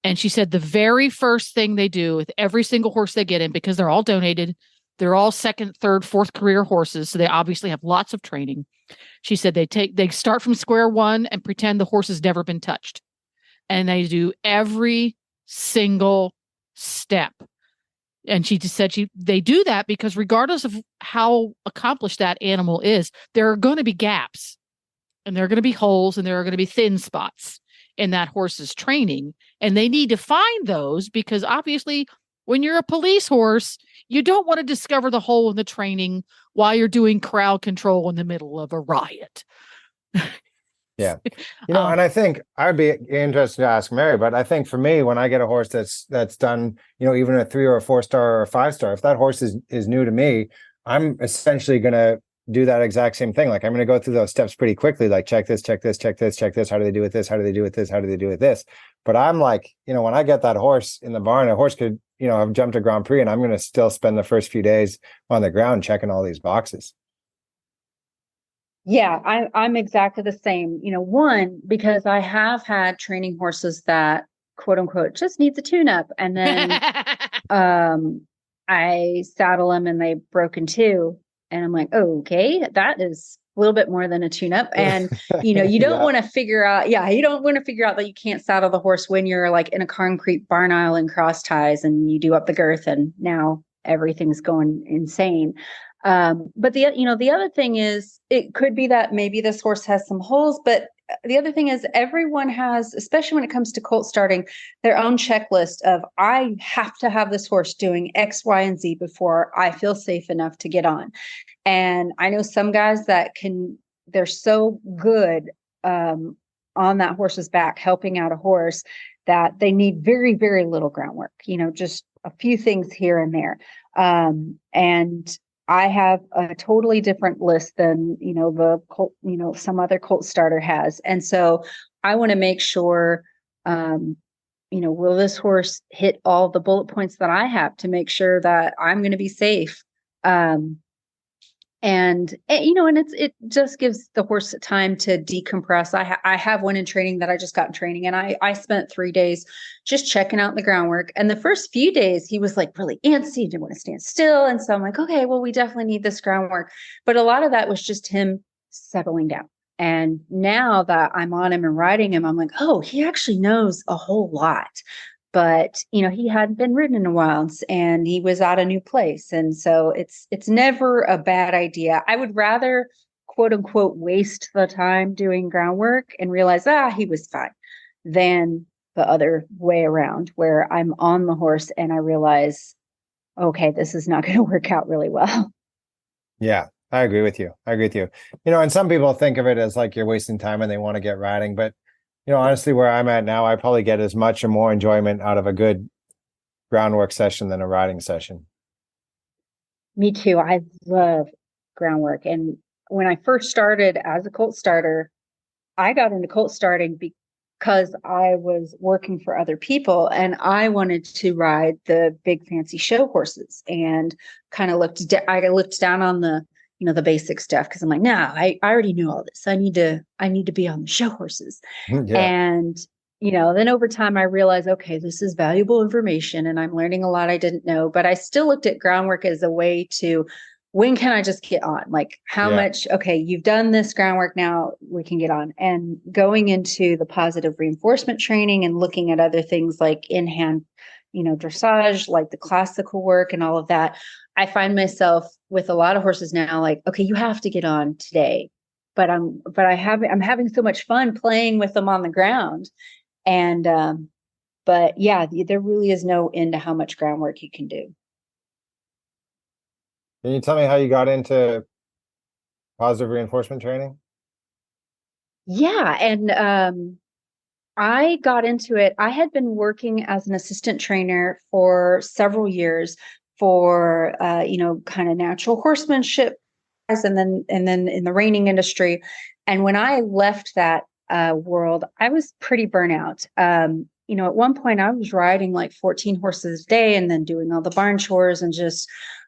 And she said the very first thing they do with every single horse they get in, because they're all donated, they're all second, third, fourth career horses, so they obviously have lots of training. She said they start from square one and pretend the horse has never been touched. And they do every single step. And she just said they do that because regardless of how accomplished that animal is, there are going to be gaps, and there are going to be holes, and there are going to be thin spots in that horse's training. And they need to find those, because obviously when you're a police horse, you don't want to discover the hole in the training while you're doing crowd control in the middle of a riot. Yeah. And I think I'd be interested to ask Mary, but I think for me, when I get a horse that's done, even a 3 or a 4-star or a 5-star, if that horse is new to me, I'm essentially going to do that exact same thing. Like, I'm going to go through those steps pretty quickly, like check this, check this, check this, check this. How do they do with this? How do they do with this? How do they do with this? But I'm like, when I get that horse in the barn, a horse could, have jumped a Grand Prix, and I'm going to still spend the first few days on the ground checking all these boxes. Yeah, I'm exactly the same. One, because I have had training horses that, quote unquote, just needs a tune-up. And then I saddle them and they broke in two. And I'm like, oh, okay, that is a little bit more than a tune-up. And, you don't want to figure out, you don't want to figure out that you can't saddle the horse when you're like in a concrete barn aisle and cross ties and you do up the girth and now everything's going insane. But the other thing is, it could be that maybe this horse has some holes, but the other thing is everyone has, especially when it comes to colt starting, their own checklist of, I have to have this horse doing X, Y, and Z before I feel safe enough to get on. And I know some guys that they're so good on that horse's back, helping out a horse, that they need very, very little groundwork, just a few things here and there. And I have a totally different list than, the colt, some other colt starter has. And so I want to make sure, will this horse hit all the bullet points that I have to make sure that I'm going to be safe? And it just gives the horse time to decompress. I have one in training that I just got in training, and I spent 3 days just checking out the groundwork. And the first few days he was like really antsy, didn't want to stand still. And so I'm like, okay, well, we definitely need this groundwork. But a lot of that was just him settling down. And now that I'm on him and riding him, I'm like, oh, he actually knows a whole lot. But, he hadn't been ridden in a while, and he was at a new place. And so it's never a bad idea. I would rather, quote unquote, waste the time doing groundwork and realize, he was fine, than the other way around, where I'm on the horse and I realize, okay, this is not going to work out really well. Yeah, I agree with you. And some people think of it as like you're wasting time and they want to get riding, but honestly, where I'm at now, I probably get as much or more enjoyment out of a good groundwork session than a riding session. Me too. I love groundwork. And when I first started as a colt starter, I got into colt starting because I was working for other people and I wanted to ride the big fancy show horses, and kind of I looked down on the the basic stuff, because I'm like, I already knew all this. I need to be on the show horses. Yeah. And, then over time I realized, okay, this is valuable information and I'm learning a lot I didn't know, but I still looked at groundwork as a way to, when can I just get on? Like how much, okay, you've done this groundwork, now we can get on. And going into the positive reinforcement training and looking at other things like in-hand, dressage, like the classical work and all of that, I find myself with a lot of horses now, like, okay, you have to get on today, but I'm having so much fun playing with them on the ground. And, but yeah, there really is no end to how much groundwork you can do. Can you tell me how you got into positive reinforcement training? Yeah. And, I got into it. I had been working as an assistant trainer for several years for, kind of natural horsemanship, and then in the reining industry. And when I left that world, I was pretty burnout. At one point I was riding like 14 horses a day and then doing all the barn chores, and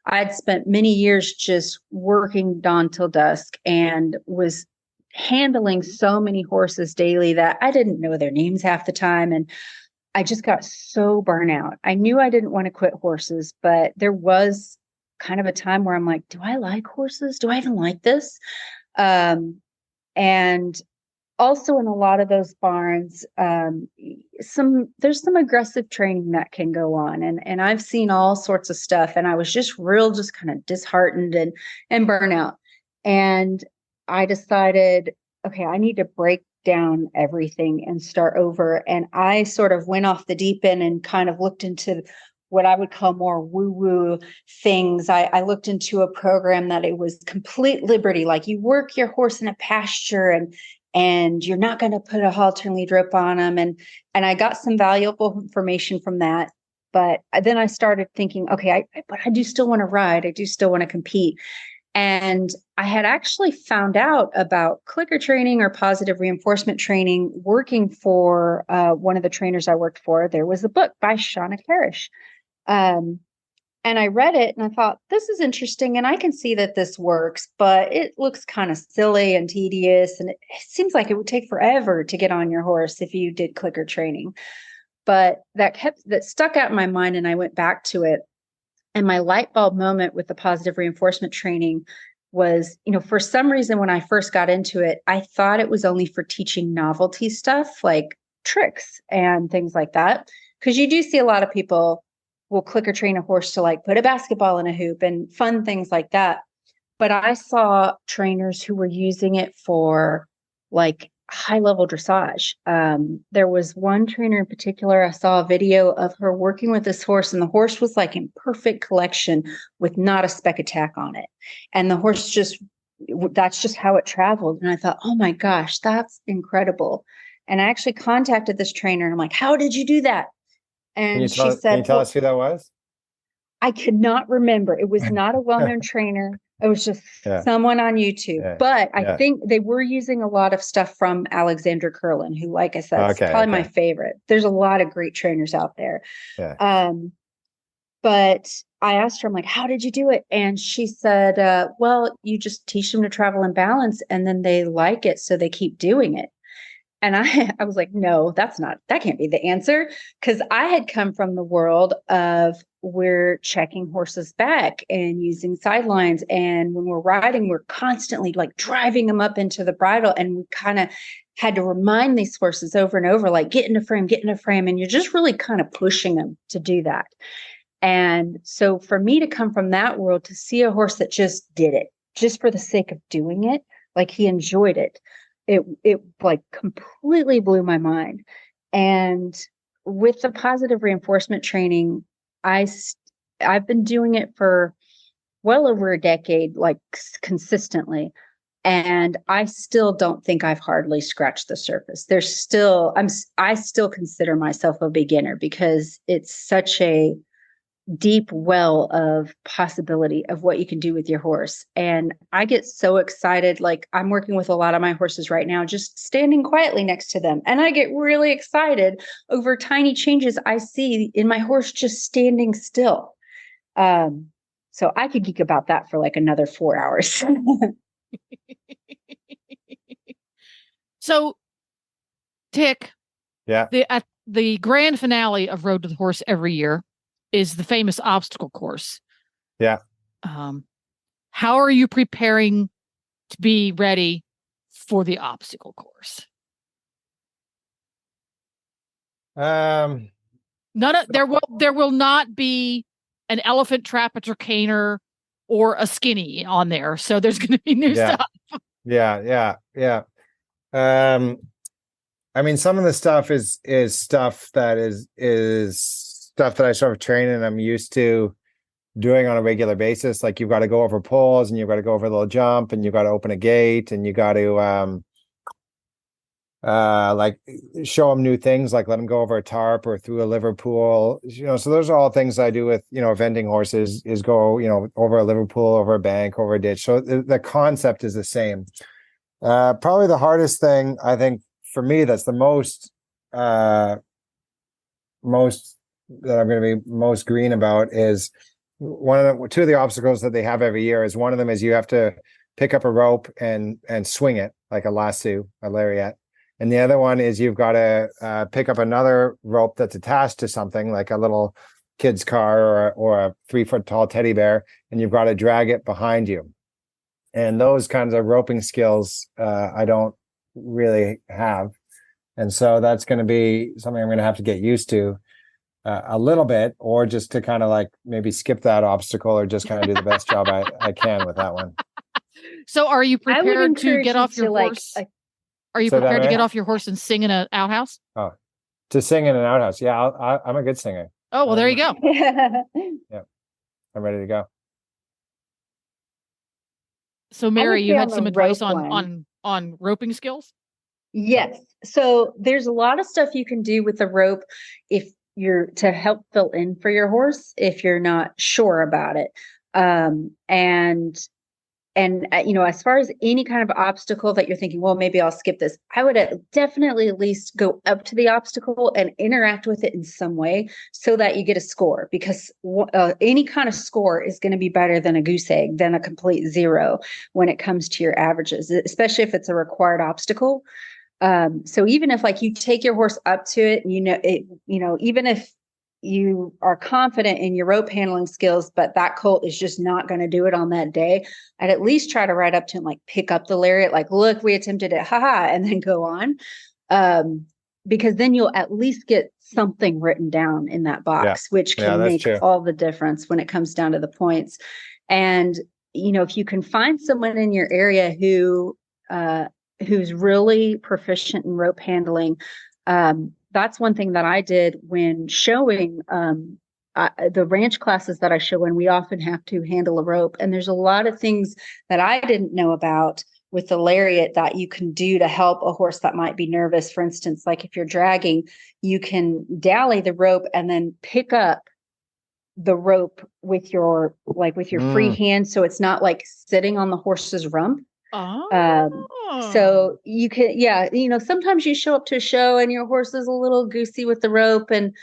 I'd spent many years just working dawn till dusk and was handling so many horses daily that I didn't know their names half the time. And I just got so burnout. I knew I didn't want to quit horses, but there was kind of a time where I'm like, do I like horses? Do I even like this? And also in a lot of those barns, there's some aggressive training that can go on. And I've seen all sorts of stuff. And I was just kind of disheartened and burnout. And I decided, okay, I need to break down everything and start over. And I sort of went off the deep end and kind of looked into what I would call more woo-woo things. I looked into a program that it was complete liberty, like you work your horse in a pasture and you're not going to put a halter and lead rope on them. And I got some valuable information from that. But then I started thinking, okay, but I do still want to ride. I do still want to compete. And I had actually found out about clicker training or positive reinforcement training working for one of the trainers I worked for. There was a book by Shauna Parrish. And I read it and I thought, this is interesting. And I can see that this works, but it looks kind of silly and tedious. And it seems like it would take forever to get on your horse if you did clicker training. But that stuck out in my mind, and I went back to it. And my light bulb moment with the positive reinforcement training was, for some reason, when I first got into it, I thought it was only for teaching novelty stuff like tricks and things like that. Because you do see a lot of people will clicker train a horse to like put a basketball in a hoop and fun things like that. But I saw trainers who were using it for like high level dressage. There was one trainer in particular, I saw a video of her working with this horse, and the horse was like in perfect collection with not a speck of tack on it. And the horse that's just how it traveled. And I thought, oh my gosh, that's incredible. And I actually contacted this trainer and I'm like, how did you do that? And she said, can you tell us who that was? I could not remember. It was not a well-known trainer. It was just someone on YouTube. But I think they were using a lot of stuff from Alexandra Curlin, who, like I said, is probably my favorite. There's a lot of great trainers out there. Yeah. But I asked her, I'm like, how did you do it? And she said, well, you just teach them to travel in balance, and then they like it, so they keep doing it. And I was like, no, that can't be the answer. Because I had come from the world of, we're checking horses back and using sidelines. And when we're riding, we're constantly like driving them up into the bridle. And we kind of had to remind these horses over and over, like, get in a frame, get in a frame. And you're just really kind of pushing them to do that. And so for me to come from that world to see a horse that just did it just for the sake of doing it, like he enjoyed it, it like completely blew my mind. And with the positive reinforcement training, I've been doing it for well over a decade, like consistently. And I still don't think I've hardly scratched the surface. I still consider myself a beginner, because it's such a deep well of possibility of what you can do with your horse. And I get so excited. Like, I'm working with a lot of my horses right now, just standing quietly next to them. And I get really excited over tiny changes I see in my horse just standing still. So I could geek about that for like another 4 hours. So, Tik, Yeah. the grand finale of Road to the Horse every year is the famous obstacle course. Yeah. How are you preparing to be ready for the obstacle course? Um, There will not be an elephant trap, a tricaner, or a skinny on there. So there's going to be new stuff. Yeah. I mean, some of the stuff is stuff that is stuff that I sort of train and I'm used to doing on a regular basis. Like, you've got to go over poles, and you've got to go over a little jump, and you've got to open a gate, and you got to like show them new things, like let them go over a tarp or through a Liverpool. So those are all things I do with eventing horses, is go over a Liverpool, over a bank, over a ditch. So the concept is the same. Probably the hardest thing, I think, for me, that's the most that I'm going to be most green about, is two of the obstacles that they have every year. Is one of them is you have to pick up a rope and swing it like a lasso, a lariat. And the other one is you've got to pick up another rope that's attached to something like a little kid's car or a 3-foot tall teddy bear, and you've got to drag it behind you. And those kinds of roping skills, I don't really have. And so that's going to be something I'm going to have to get used to a little bit, or just to kind of like maybe skip that obstacle, or just kind of do the best job I can with that one. So are you prepared to get off your horse? Are you prepared to get off your horse and sing in an outhouse? Oh, to sing in an outhouse. Yeah, I'm a good singer. Oh, well, there you go. Yeah, I'm ready to go. So Mary, you had some advice on roping skills? Yes. So there's a lot of stuff you can do with the rope if you're to help fill in for your horse if you're not sure about it. And as far as any kind of obstacle that you're thinking, well, maybe I'll skip this, I would definitely at least go up to the obstacle and interact with it in some way so that you get a score, because any kind of score is going to be better than a goose egg, than a complete zero when it comes to your averages, especially if it's a required obstacle. So even if like you take your horse up to it, and even if you are confident in your rope handling skills, but that colt is just not going to do it on that day, I'd at least try to ride up to him, like pick up the lariat, like, look, we attempted it, haha, and then go on. Because then you'll at least get something written down in that box, which can make all the difference when it comes down to the points. And, if you can find someone in your area who's really proficient in rope handling, that's one thing that I did when showing the ranch classes that I show in. We often have to handle a rope, and there's a lot of things that I didn't know about with the lariat that you can do to help a horse that might be nervous. For instance, like if you're dragging, you can dally the rope and then pick up the rope with your free hand, so it's not like sitting on the horse's rump. So you can, sometimes you show up to a show and your horse is a little goosey with the rope, and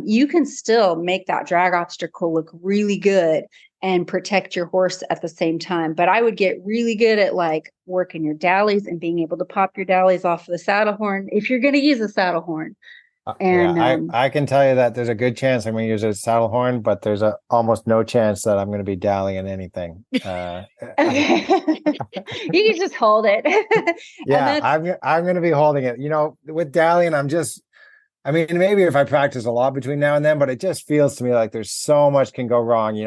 you can still make that drag obstacle look really good and protect your horse at the same time. But I would get really good at like working your dallies and being able to pop your dallies off of the saddle horn if you're going to use a saddle horn. And I can tell you that there's a good chance I'm going to use a saddle horn, but there's almost no chance that I'm going to be dallying anything. you can just hold it. Yeah, I'm going to be holding it. With dallying, maybe if I practice a lot between now and then, but it just feels to me like there's so much can go wrong. You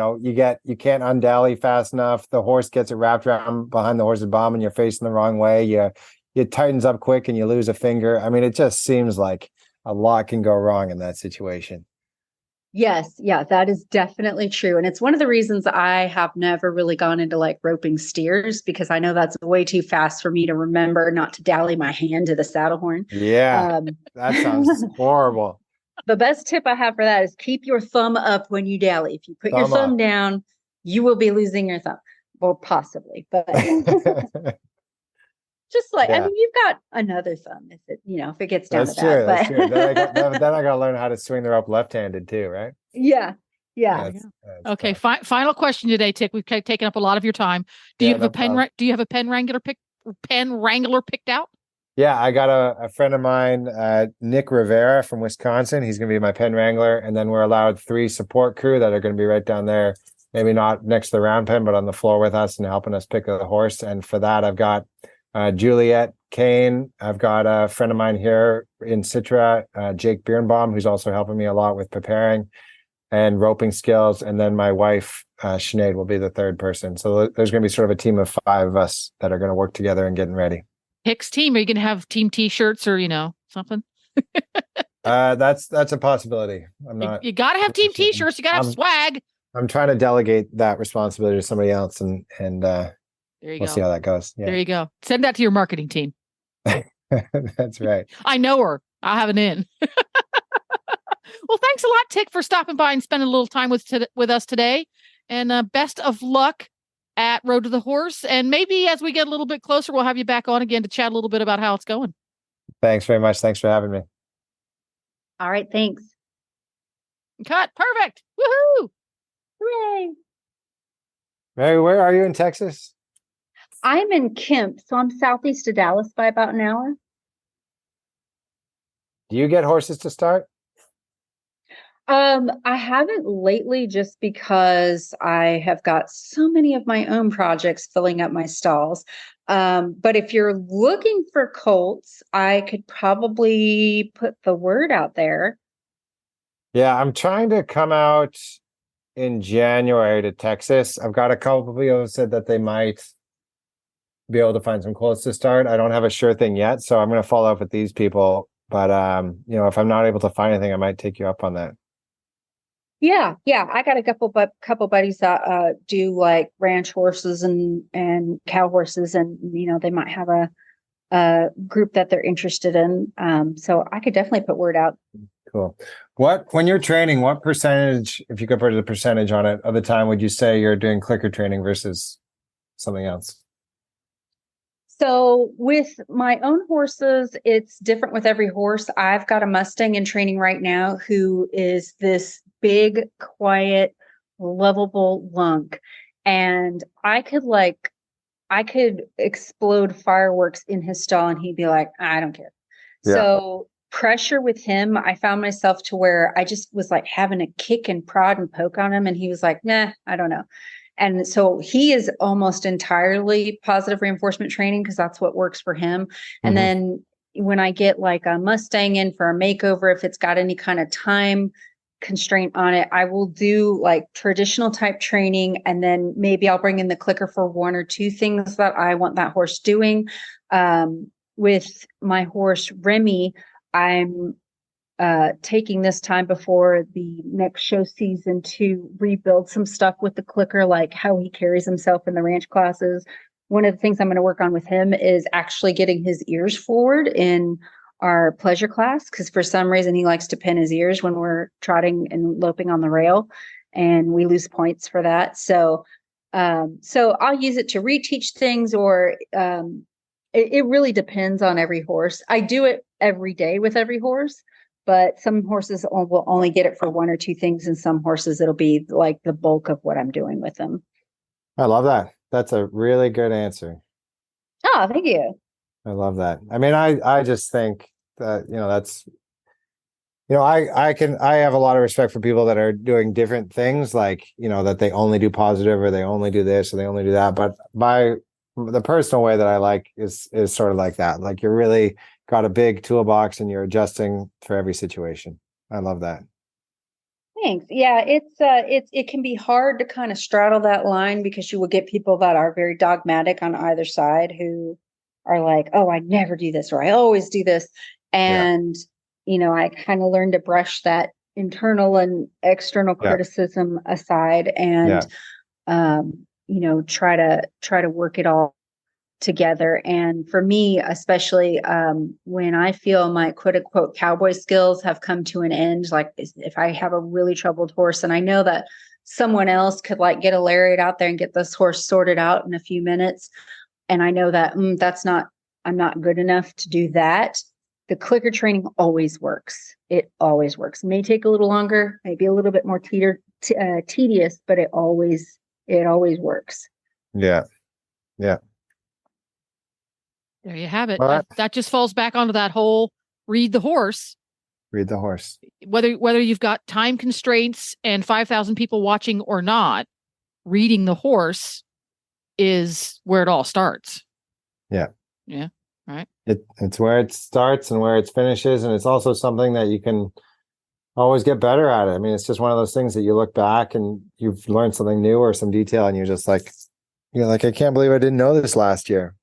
can't undally fast enough. The horse gets it wrapped around behind the horse's bum and you're facing the wrong way. It tightens up quick and you lose a finger. I mean, it just seems like a lot can go wrong in that situation. Yes. Yeah, that is definitely true. And it's one of the reasons I have never really gone into like roping steers, because I know that's way too fast for me to remember not to dally my hand to the saddle horn. Yeah, that sounds horrible. The best tip I have for that is keep your thumb up when you dally. If you put your thumb down, you will be losing your thumb. Well, possibly, but just like, I mean, you've got another thumb if it gets down to that. That's true. Then I got to learn how to swing the rope left-handed too, right? Yeah. That's okay. Final question today, Tik. We've taken up a lot of your time. Do you have a pen wrangler picked out? Yeah, I got a friend of mine, Nick Rivera from Wisconsin. He's going to be my pen wrangler, and then we're allowed 3 support crew that are going to be right down there. Maybe not next to the round pen, but on the floor with us and helping us pick the horse. And for that, I've got Juliet Kane. I've got a friend of mine here in Citra, Jake Birnbaum, who's also helping me a lot with preparing and roping skills. And then my wife, Sinead, will be the third person. So there's going to be sort of a team of 5 of us that are going to work together and getting ready. Tik's team. Are you going to have team T-shirts or something? That's a possibility. I'm not. You got to have team T-shirts. You got to have swag. I'm trying to delegate that responsibility to somebody else, and we'll see how that goes. Yeah. There you go. Send that to your marketing team. That's right. I know her. I'll have an in. Well, thanks a lot, Tik, for stopping by and spending a little time with us today. And best of luck at Road to the Horse. And maybe as we get a little bit closer, we'll have you back on again to chat a little bit about how it's going. Thanks very much. Thanks for having me. All right. Thanks. Cut. Perfect. Woohoo. Hooray. Mary, where are you in Texas? I'm in Kemp, so I'm southeast of Dallas by about an hour. Do you get horses to start? I haven't lately just because I have got so many of my own projects filling up my stalls. But if you're looking for colts, I could probably put the word out there. Yeah, I'm trying to come out in January to Texas. I've got a couple of people who said that they might be able to find some colts to start. I don't have a sure thing yet, so I'm going to follow up with these people. But if I'm not able to find anything, I might take you up on that. Yeah. I got a couple buddies that do like ranch horses and cow horses, and they might have a group that they're interested in. So I could definitely put word out. Cool. When you're training, what percentage, if you could put a percentage on it, of the time would you say you're doing clicker training versus something else? So with my own horses, it's different with every horse. I've got a Mustang in training right now who is this big, quiet, lovable lunk. And I could explode fireworks in his stall and he'd be like, I don't care. Yeah. So pressure with him, I found myself to where I just was like having to kick and prod and poke on him. And he was like, nah, I don't know. And so he is almost entirely positive reinforcement training because that's what works for him. And then when I get like a Mustang in for a makeover, if it's got any kind of time constraint on it, I will do like traditional type training. And then maybe I'll bring in the clicker for 1 or 2 things that I want that horse doing. With my horse Remy, I'm taking this time before the next show season to rebuild some stuff with the clicker, like how he carries himself in the ranch classes. One of the things I'm going to work on with him is actually getting his ears forward in our pleasure class, because for some reason he likes to pin his ears when we're trotting and loping on the rail. and we lose points for that. So I'll use it to reteach things, or it really depends on every horse. I do it every day with every horse, but some horses will only get it for one or two things, and some horses it'll be like the bulk of what I'm doing with them. I love that. That's a really good answer. Oh, thank you. I love that. I mean, I just think that, that's, I have a lot of respect for people that are doing different things, like, that they only do positive, or they only do this, or they only do that. But the personal way that I like is sort of like that. Like, you're really got a big toolbox and you're adjusting for every situation. I love that. Thanks. Yeah, it can be hard to kind of straddle that line, because you will get people that are very dogmatic on either side, who are like, oh, I never do this, or I always do this. And, I kind of learned to brush that internal and external criticism aside, and, try to work it all together. And for me, especially when I feel my quote unquote cowboy skills have come to an end, like if I have a really troubled horse and I know that someone else could like get a lariat out there and get this horse sorted out in a few minutes, and I know that I'm not good enough to do that, the clicker training always works. It always works. It may take a little longer, maybe a little bit more tedious, but it always works. Yeah. There you have it. Well, That just falls back onto that whole read the horse. Read the horse. Whether you've got time constraints and 5,000 people watching or not, reading the horse is where it all starts. Yeah. Yeah. Right. It's where it starts and where it finishes. And it's also something that you can always get better at it. I mean, it's just one of those things that you look back and you've learned something new or some detail, and you're just like, I can't believe I didn't know this last year,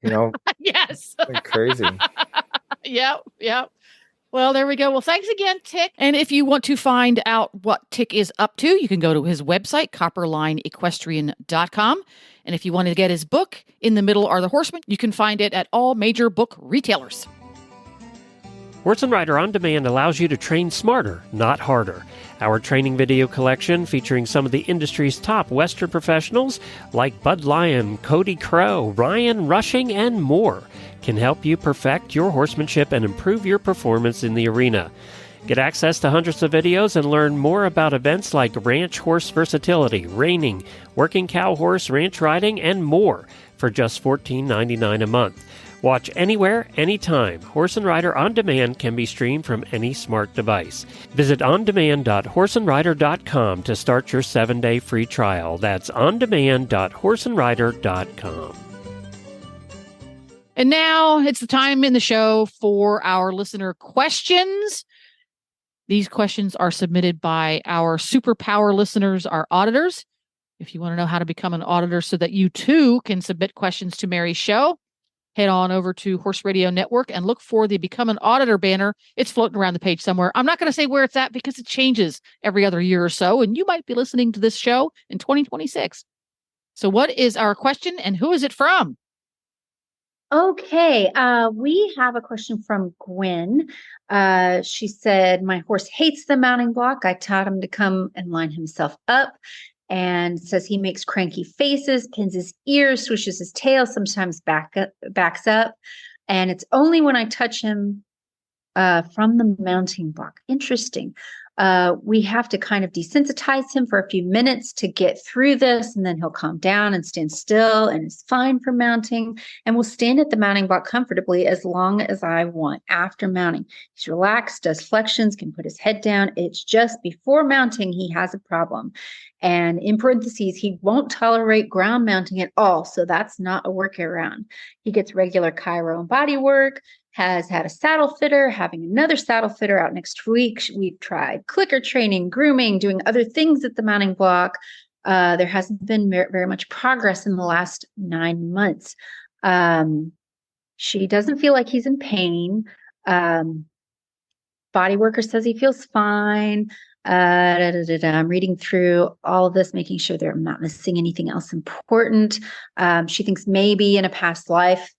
Yes. Like crazy. Yeah. Well, there we go. Well, thanks again, Tik. And if you want to find out what Tik is up to, you can go to his website, copperlineequestrian.com. And if you want to get his book, In the Middle Are the Horsemen, you can find it at all major book retailers. Horse and Rider On Demand allows you to train smarter, not harder. Our training video collection, featuring some of the industry's top Western professionals like Bud Lyon, Cody Crow, Ryan Rushing, and more, can help you perfect your horsemanship and improve your performance in the arena. Get access to hundreds of videos and learn more about events like ranch horse versatility, reining, working cow horse ranch riding, and more for just $14.99 a month. Watch anywhere, anytime. Horse and Rider On Demand can be streamed from any smart device. Visit ondemand.horseandrider.com to start your 7-day free trial. That's ondemand.horseandrider.com. And now it's the time in the show for our listener questions. These questions are submitted by our superpower listeners, our auditors. If you want to know how to become an auditor so that you too can submit questions to Mary's show, head on over to Horse Radio Network and look for the Become an Auditor banner. It's floating around the page somewhere. I'm not going to say where it's at because it changes every other year or so, and you might be listening to this show in 2026. So what is our question and who is it from? Okay, we have a question from Gwen. She said, my horse hates the mounting block. I taught him to come and line himself up, and says he makes cranky faces, pins his ears, swishes his tail, sometimes backs up. And it's only when I touch him from the mounting block. Interesting. We have to kind of desensitize him for a few minutes to get through this, and then he'll calm down and stand still and is fine for mounting, and will stand at the mounting block comfortably as long as I want after mounting. He's relaxed, does flexions, can put his head down. It's just before mounting he has a problem. And in parentheses, he won't tolerate ground mounting at all, so that's not a workaround. He gets regular chiro and body work, has had a saddle fitter, having another saddle fitter out next week. We've tried clicker training, grooming, doing other things at the mounting block. There hasn't been very much progress in the last 9 months. She doesn't feel like he's in pain. Body worker says he feels fine. I'm reading through all of this, making sure that I'm not missing anything else important. She thinks maybe in a past life,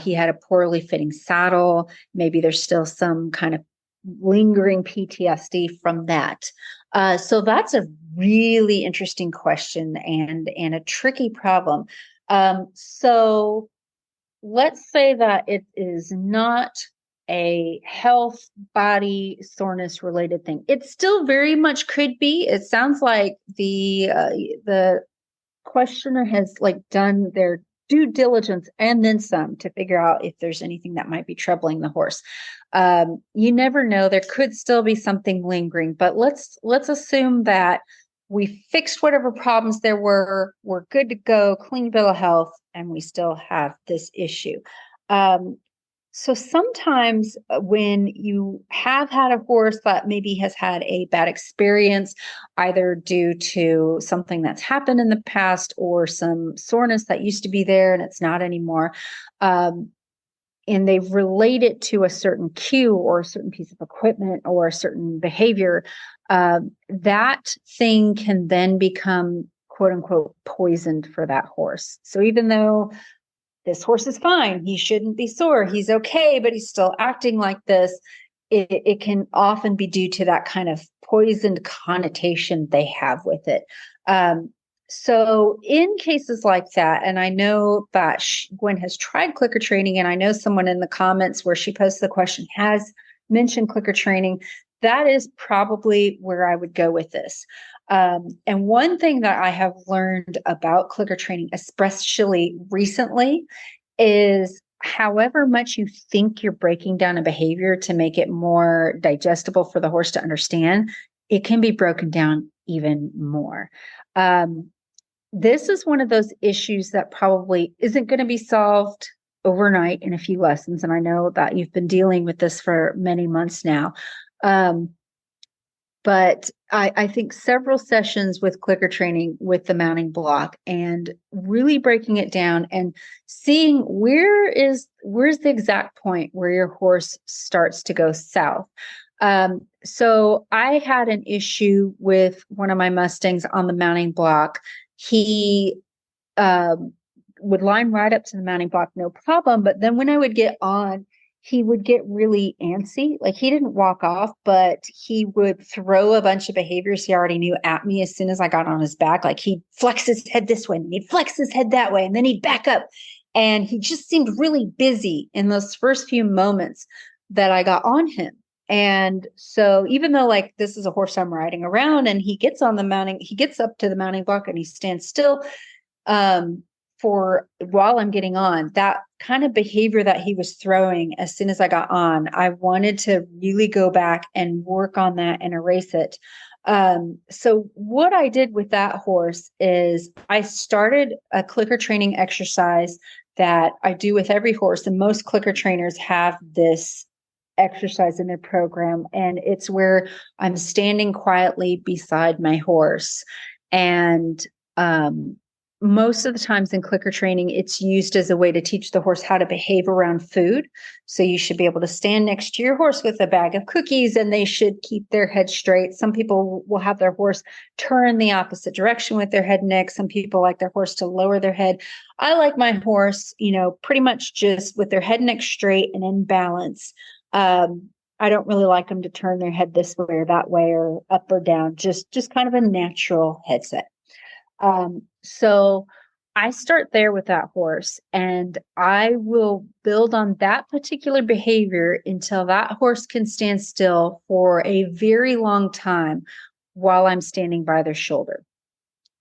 he had a poorly fitting saddle. Maybe there's still some kind of lingering PTSD from that? So that's a really interesting question and a tricky problem. So let's say that it is not a health body soreness related thing. It still very much could be. It sounds like the questioner has like done their due diligence and then some to figure out if there's anything that might be troubling the horse. You never know. There could still be something lingering, but let's assume that we fixed whatever problems there were. We're good to go, clean bill of health, and we still have this issue. So sometimes when you have had a horse that maybe has had a bad experience, either due to something that's happened in the past or some soreness that used to be there and it's not anymore, and they relate it to a certain cue or a certain piece of equipment or a certain behavior, that thing can then become, quote unquote, poisoned for that horse. So even though this horse is fine, he shouldn't be sore, he's okay, but he's still acting like this, it can often be due to that kind of poisoned connotation they have with it. So in cases like that, and I know that Gwen has tried clicker training, and I know someone in the comments where she posted the question has mentioned clicker training, that is probably where I would go with this. And one thing that I have learned about clicker training, especially recently, is however much you think you're breaking down a behavior to make it more digestible for the horse to understand, it can be broken down even more. This is one of those issues that probably isn't going to be solved overnight in a few lessons. And I know that you've been dealing with this for many months now. But I think several sessions with clicker training with the mounting block and really breaking it down and seeing where's the exact point where your horse starts to go south. So I had an issue with one of my Mustangs on the mounting block. He would line right up to the mounting block, no problem. But then when I would get on, he would get really antsy. Like, he didn't walk off, but he would throw a bunch of behaviors he already knew at me as soon as I got on his back. Like, he'd flex his head this way and he'd flex his head that way, and then he'd back up. And he just seemed really busy in those first few moments that I got on him. And so even though, like, this is a horse I'm riding around and he gets on the mounting, he gets up to the mounting block and he stands still, for while I'm getting on, that kind of behavior that he was throwing as soon as I got on, I wanted to really go back and work on that and erase it. So what I did with that horse is I started a clicker training exercise that I do with every horse. And most clicker trainers have this exercise in their program. And it's where I'm standing quietly beside my horse. And, most of the times in clicker training, it's used as a way to teach the horse how to behave around food. So you should be able to stand next to your horse with a bag of cookies and they should keep their head straight. Some people will have their horse turn the opposite direction with their head next. Some people like their horse to lower their head. I like my horse, pretty much just with their head neck straight and in balance. I don't really like them to turn their head this way or that way or up or down, just kind of a natural headset. So I start there with that horse and I will build on that particular behavior until that horse can stand still for a very long time while I'm standing by their shoulder.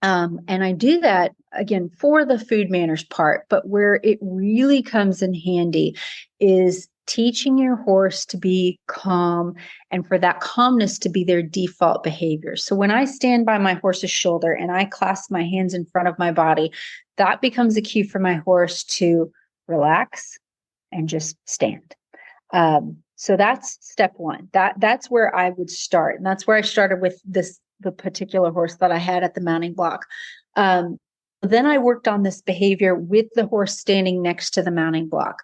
And I do that again for the food manners part, but where it really comes in handy is teaching your horse to be calm and for that calmness to be their default behavior. So when I stand by my horse's shoulder and I clasp my hands in front of my body, that becomes a cue for my horse to relax and just stand. So that's step one. That's where I would start. And that's where I started with the particular horse that I had at the mounting block. Then I worked on this behavior with the horse standing next to the mounting block.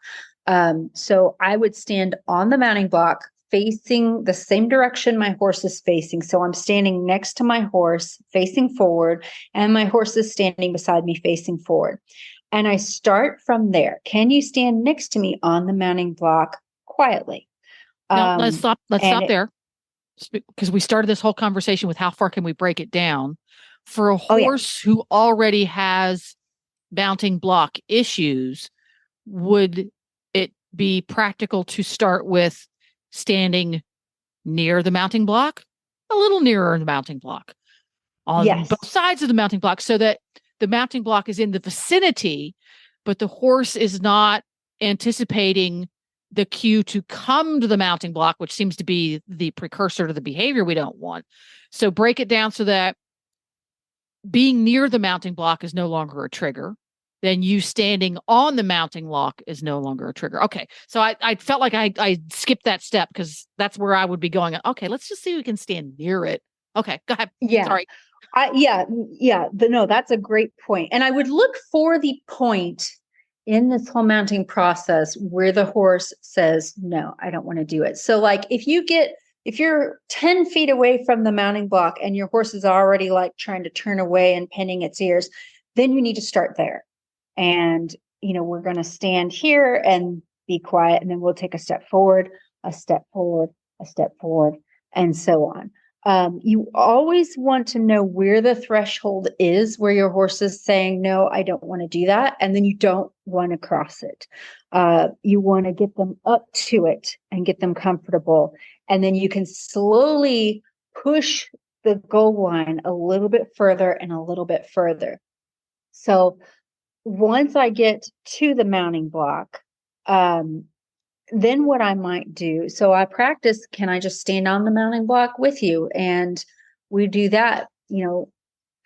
So I would stand on the mounting block facing the same direction my horse is facing. So I'm standing next to my horse facing forward and my horse is standing beside me facing forward. And I start from there. Can you stand next to me on the mounting block quietly? Now, let's stop and there, because we started this whole conversation with how far can we break it down. For a horse who already has mounting block issues, would it be practical to start with standing near the mounting block, a little nearer the mounting block, on both sides of the mounting block, so that the mounting block is in the vicinity, but the horse is not anticipating the cue to come to the mounting block, which seems to be the precursor to the behavior we don't want. So break it down so that being near the mounting block is no longer a trigger. Then you standing on the mounting block is no longer a trigger. Okay. So I felt like I skipped that step, because that's where I would be going. Okay, let's just see if we can stand near it. Okay, go ahead. Yeah. Sorry. No, that's a great point. And I would look for the point in this whole mounting process where the horse says, no, I don't want to do it. So like if you're 10 feet away from the mounting block and your horse is already like trying to turn away and pinning its ears, then you need to start there. And, we're going to stand here and be quiet, and then we'll take a step forward, a step forward, a step forward, and so on. You always want to know where the threshold is, where your horse is saying, no, I don't want to do that. And then you don't want to cross it. You want to get them up to it and get them comfortable. And then you can slowly push the goal line a little bit further and a little bit further. So once I get to the mounting block, then what I might do, so I practice, can I just stand on the mounting block with you? And we do that,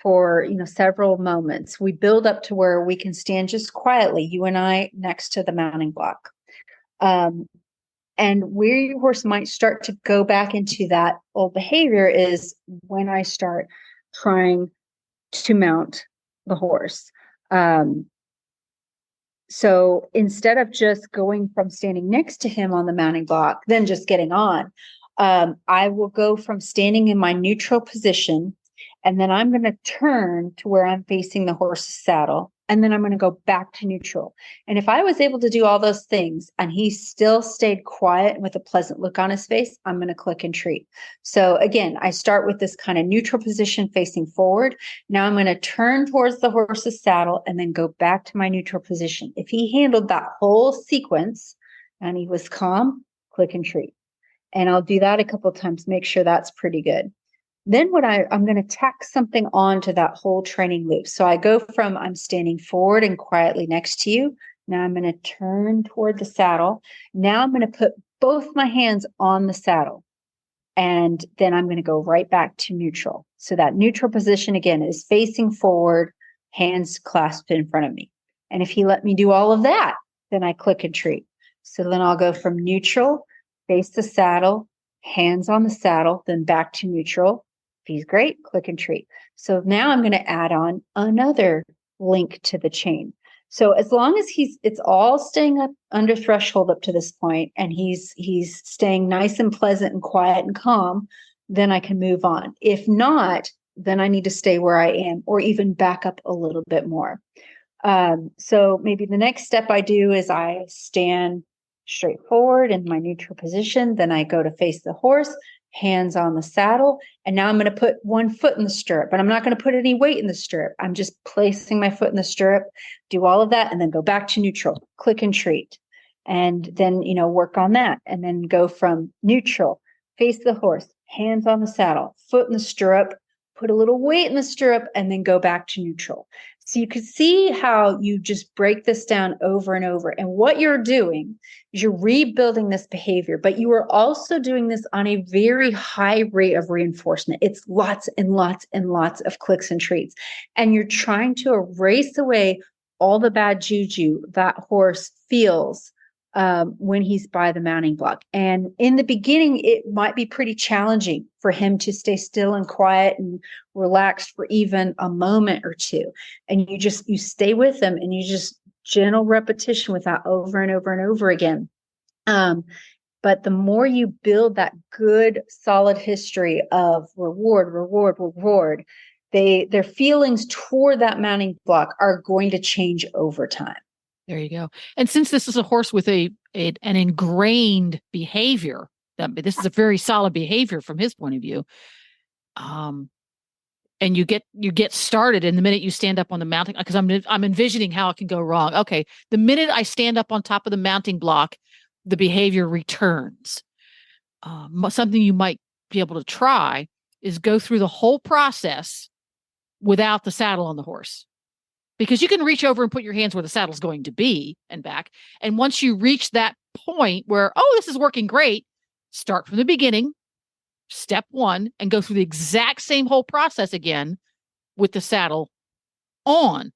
for, several moments. We build up to where we can stand just quietly, you and I, next to the mounting block. And where your horse might start to go back into that old behavior is when I start trying to mount the horse. So instead of just going from standing next to him on the mounting block, then just getting on, I will go from standing in my neutral position, and then I'm going to turn to where I'm facing the horse's saddle, and then I'm going to go back to neutral. And if I was able to do all those things and he still stayed quiet with a pleasant look on his face, I'm going to click and treat. So again, I start with this kind of neutral position facing forward. Now I'm going to turn towards the horse's saddle and then go back to my neutral position. If he handled that whole sequence and he was calm, click and treat. And I'll do that a couple of times, make sure that's pretty good. Then I'm going to tack something on to that whole training loop. So I go from I'm standing forward and quietly next to you. Now I'm going to turn toward the saddle. Now I'm going to put both my hands on the saddle. And then I'm going to go right back to neutral. So that neutral position again is facing forward, hands clasped in front of me. And if he let me do all of that, then I click and treat. So then I'll go from neutral, face the saddle, hands on the saddle, then back to neutral. If he's great, click and treat. So now I'm going to add on another link to the chain. So as long as it's all staying up under threshold up to this point, and he's staying nice and pleasant and quiet and calm, then I can move on. If not, then I need to stay where I am or even back up a little bit more. So maybe the next step I do is I stand straight forward in my neutral position. Then I go to face the horse, hands on the saddle. And now I'm going to put one foot in the stirrup, but I'm not going to put any weight in the stirrup. I'm just placing my foot in the stirrup, do all of that, and then go back to neutral, click and treat. And then, work on that. And then go from neutral, face the horse, hands on the saddle, foot in the stirrup, put a little weight in the stirrup, and then go back to neutral. So you can see how you just break this down over and over. And what you're doing is you're rebuilding this behavior, but you are also doing this on a very high rate of reinforcement. It's lots and lots and lots of clicks and treats. And you're trying to erase away all the bad juju that horse feels when he's by the mounting block. And in the beginning, it might be pretty challenging for him to stay still and quiet and relaxed for even a moment or two. And you stay with him and you just gentle repetition with that over and over and over again. But the more you build that good, solid history of reward, their feelings toward that mounting block are going to change over time. There you go. And since this is a horse with an ingrained behavior, This is a very solid behavior from his point of view. And you get started, and the minute you stand up on the mounting, because I'm envisioning how it can go wrong. Okay, the minute I stand up on top of the mounting block, the behavior returns. Something you might be able to try is go through the whole process without the saddle on the horse, because you can reach over and put your hands where the saddle's going to be and back. And once you reach that point where, oh, this is working great, start from the beginning, step one, and go through the exact same whole process again with the saddle on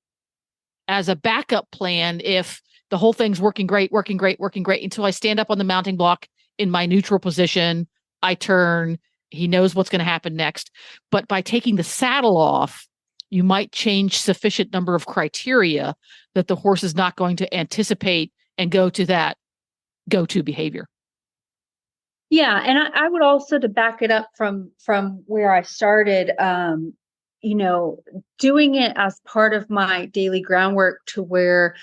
as a backup plan if the whole thing's working great until I stand up on the mounting block in my neutral position. I turn. He knows what's going to happen next. But by taking the saddle off, you might change sufficient number of criteria that the horse is not going to anticipate and go to that go-to behavior. Yeah. And I would also, to back it up from where I started, doing it as part of my daily groundwork to where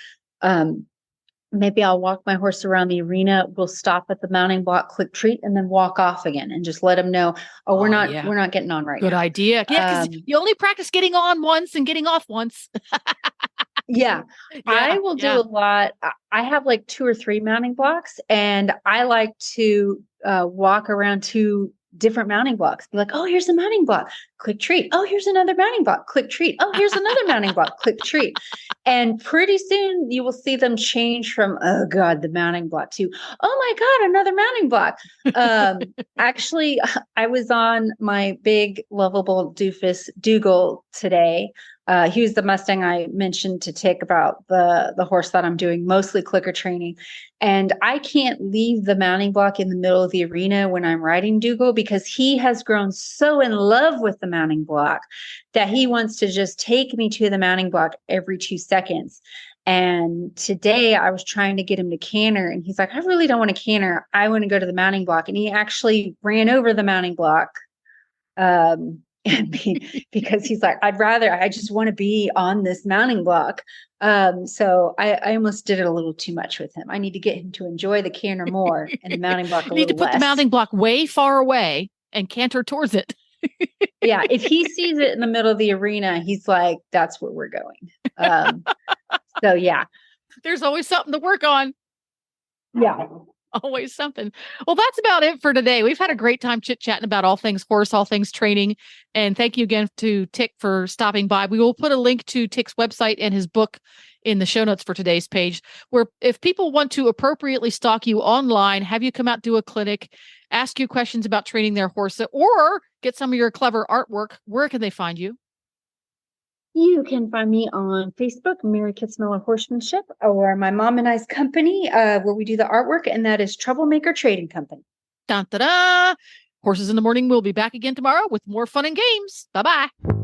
maybe I'll walk my horse around the arena. We'll stop at the mounting block, click treat, and then walk off again, and just let them know, we're not getting on right now. Good idea. Yeah, because you only practice getting on once and getting off once. Yeah, I will do a lot. I have like 2 or 3 mounting blocks, and I like to walk around 2 different mounting blocks. Be like, oh, here's the mounting block, click treat. Oh, here's another mounting block, click treat. Oh, here's another mounting block, click treat. And pretty soon you will see them change from, oh God, the mounting block to, oh my God, another mounting block. Actually, I was on my big lovable doofus Dougal today. He was the Mustang I mentioned to Tik about the horse that I'm doing mostly clicker training. And I can't leave the mounting block in the middle of the arena when I'm riding Dougal, because he has grown so in love with the mounting block that he wants to just take me to the mounting block every 2 seconds. And today I was trying to get him to canter, and he's like, I really don't want to canter. I want to go to the mounting block. And he actually ran over the mounting block. Because he's like, I just want to be on this mounting block. So I almost did it a little too much with him. I need to get him to enjoy the canter more and the mounting block a little less. You need to put the mounting block way far away and canter towards it. Yeah. If he sees it in the middle of the arena, he's like, that's where we're going. So yeah. There's always something to work on. Yeah. Always something. Well, that's about it for today. We've had a great time chit-chatting about all things horse, all things training. And thank you again to Tik for stopping by. We will put a link to Tik's website and his book in the show notes for today's page, where if people want to appropriately stalk you online, have you come out, do a clinic, ask you questions about training their horse, or get some of your clever artwork, where can they find you? You can find me on Facebook, Mary Kitzmiller Horsemanship, or my mom and I's company, where we do the artwork, and that is Troublemaker Trading Company. Dun, da, da. Horses in the Morning will be back again tomorrow with more fun and games. Bye-bye.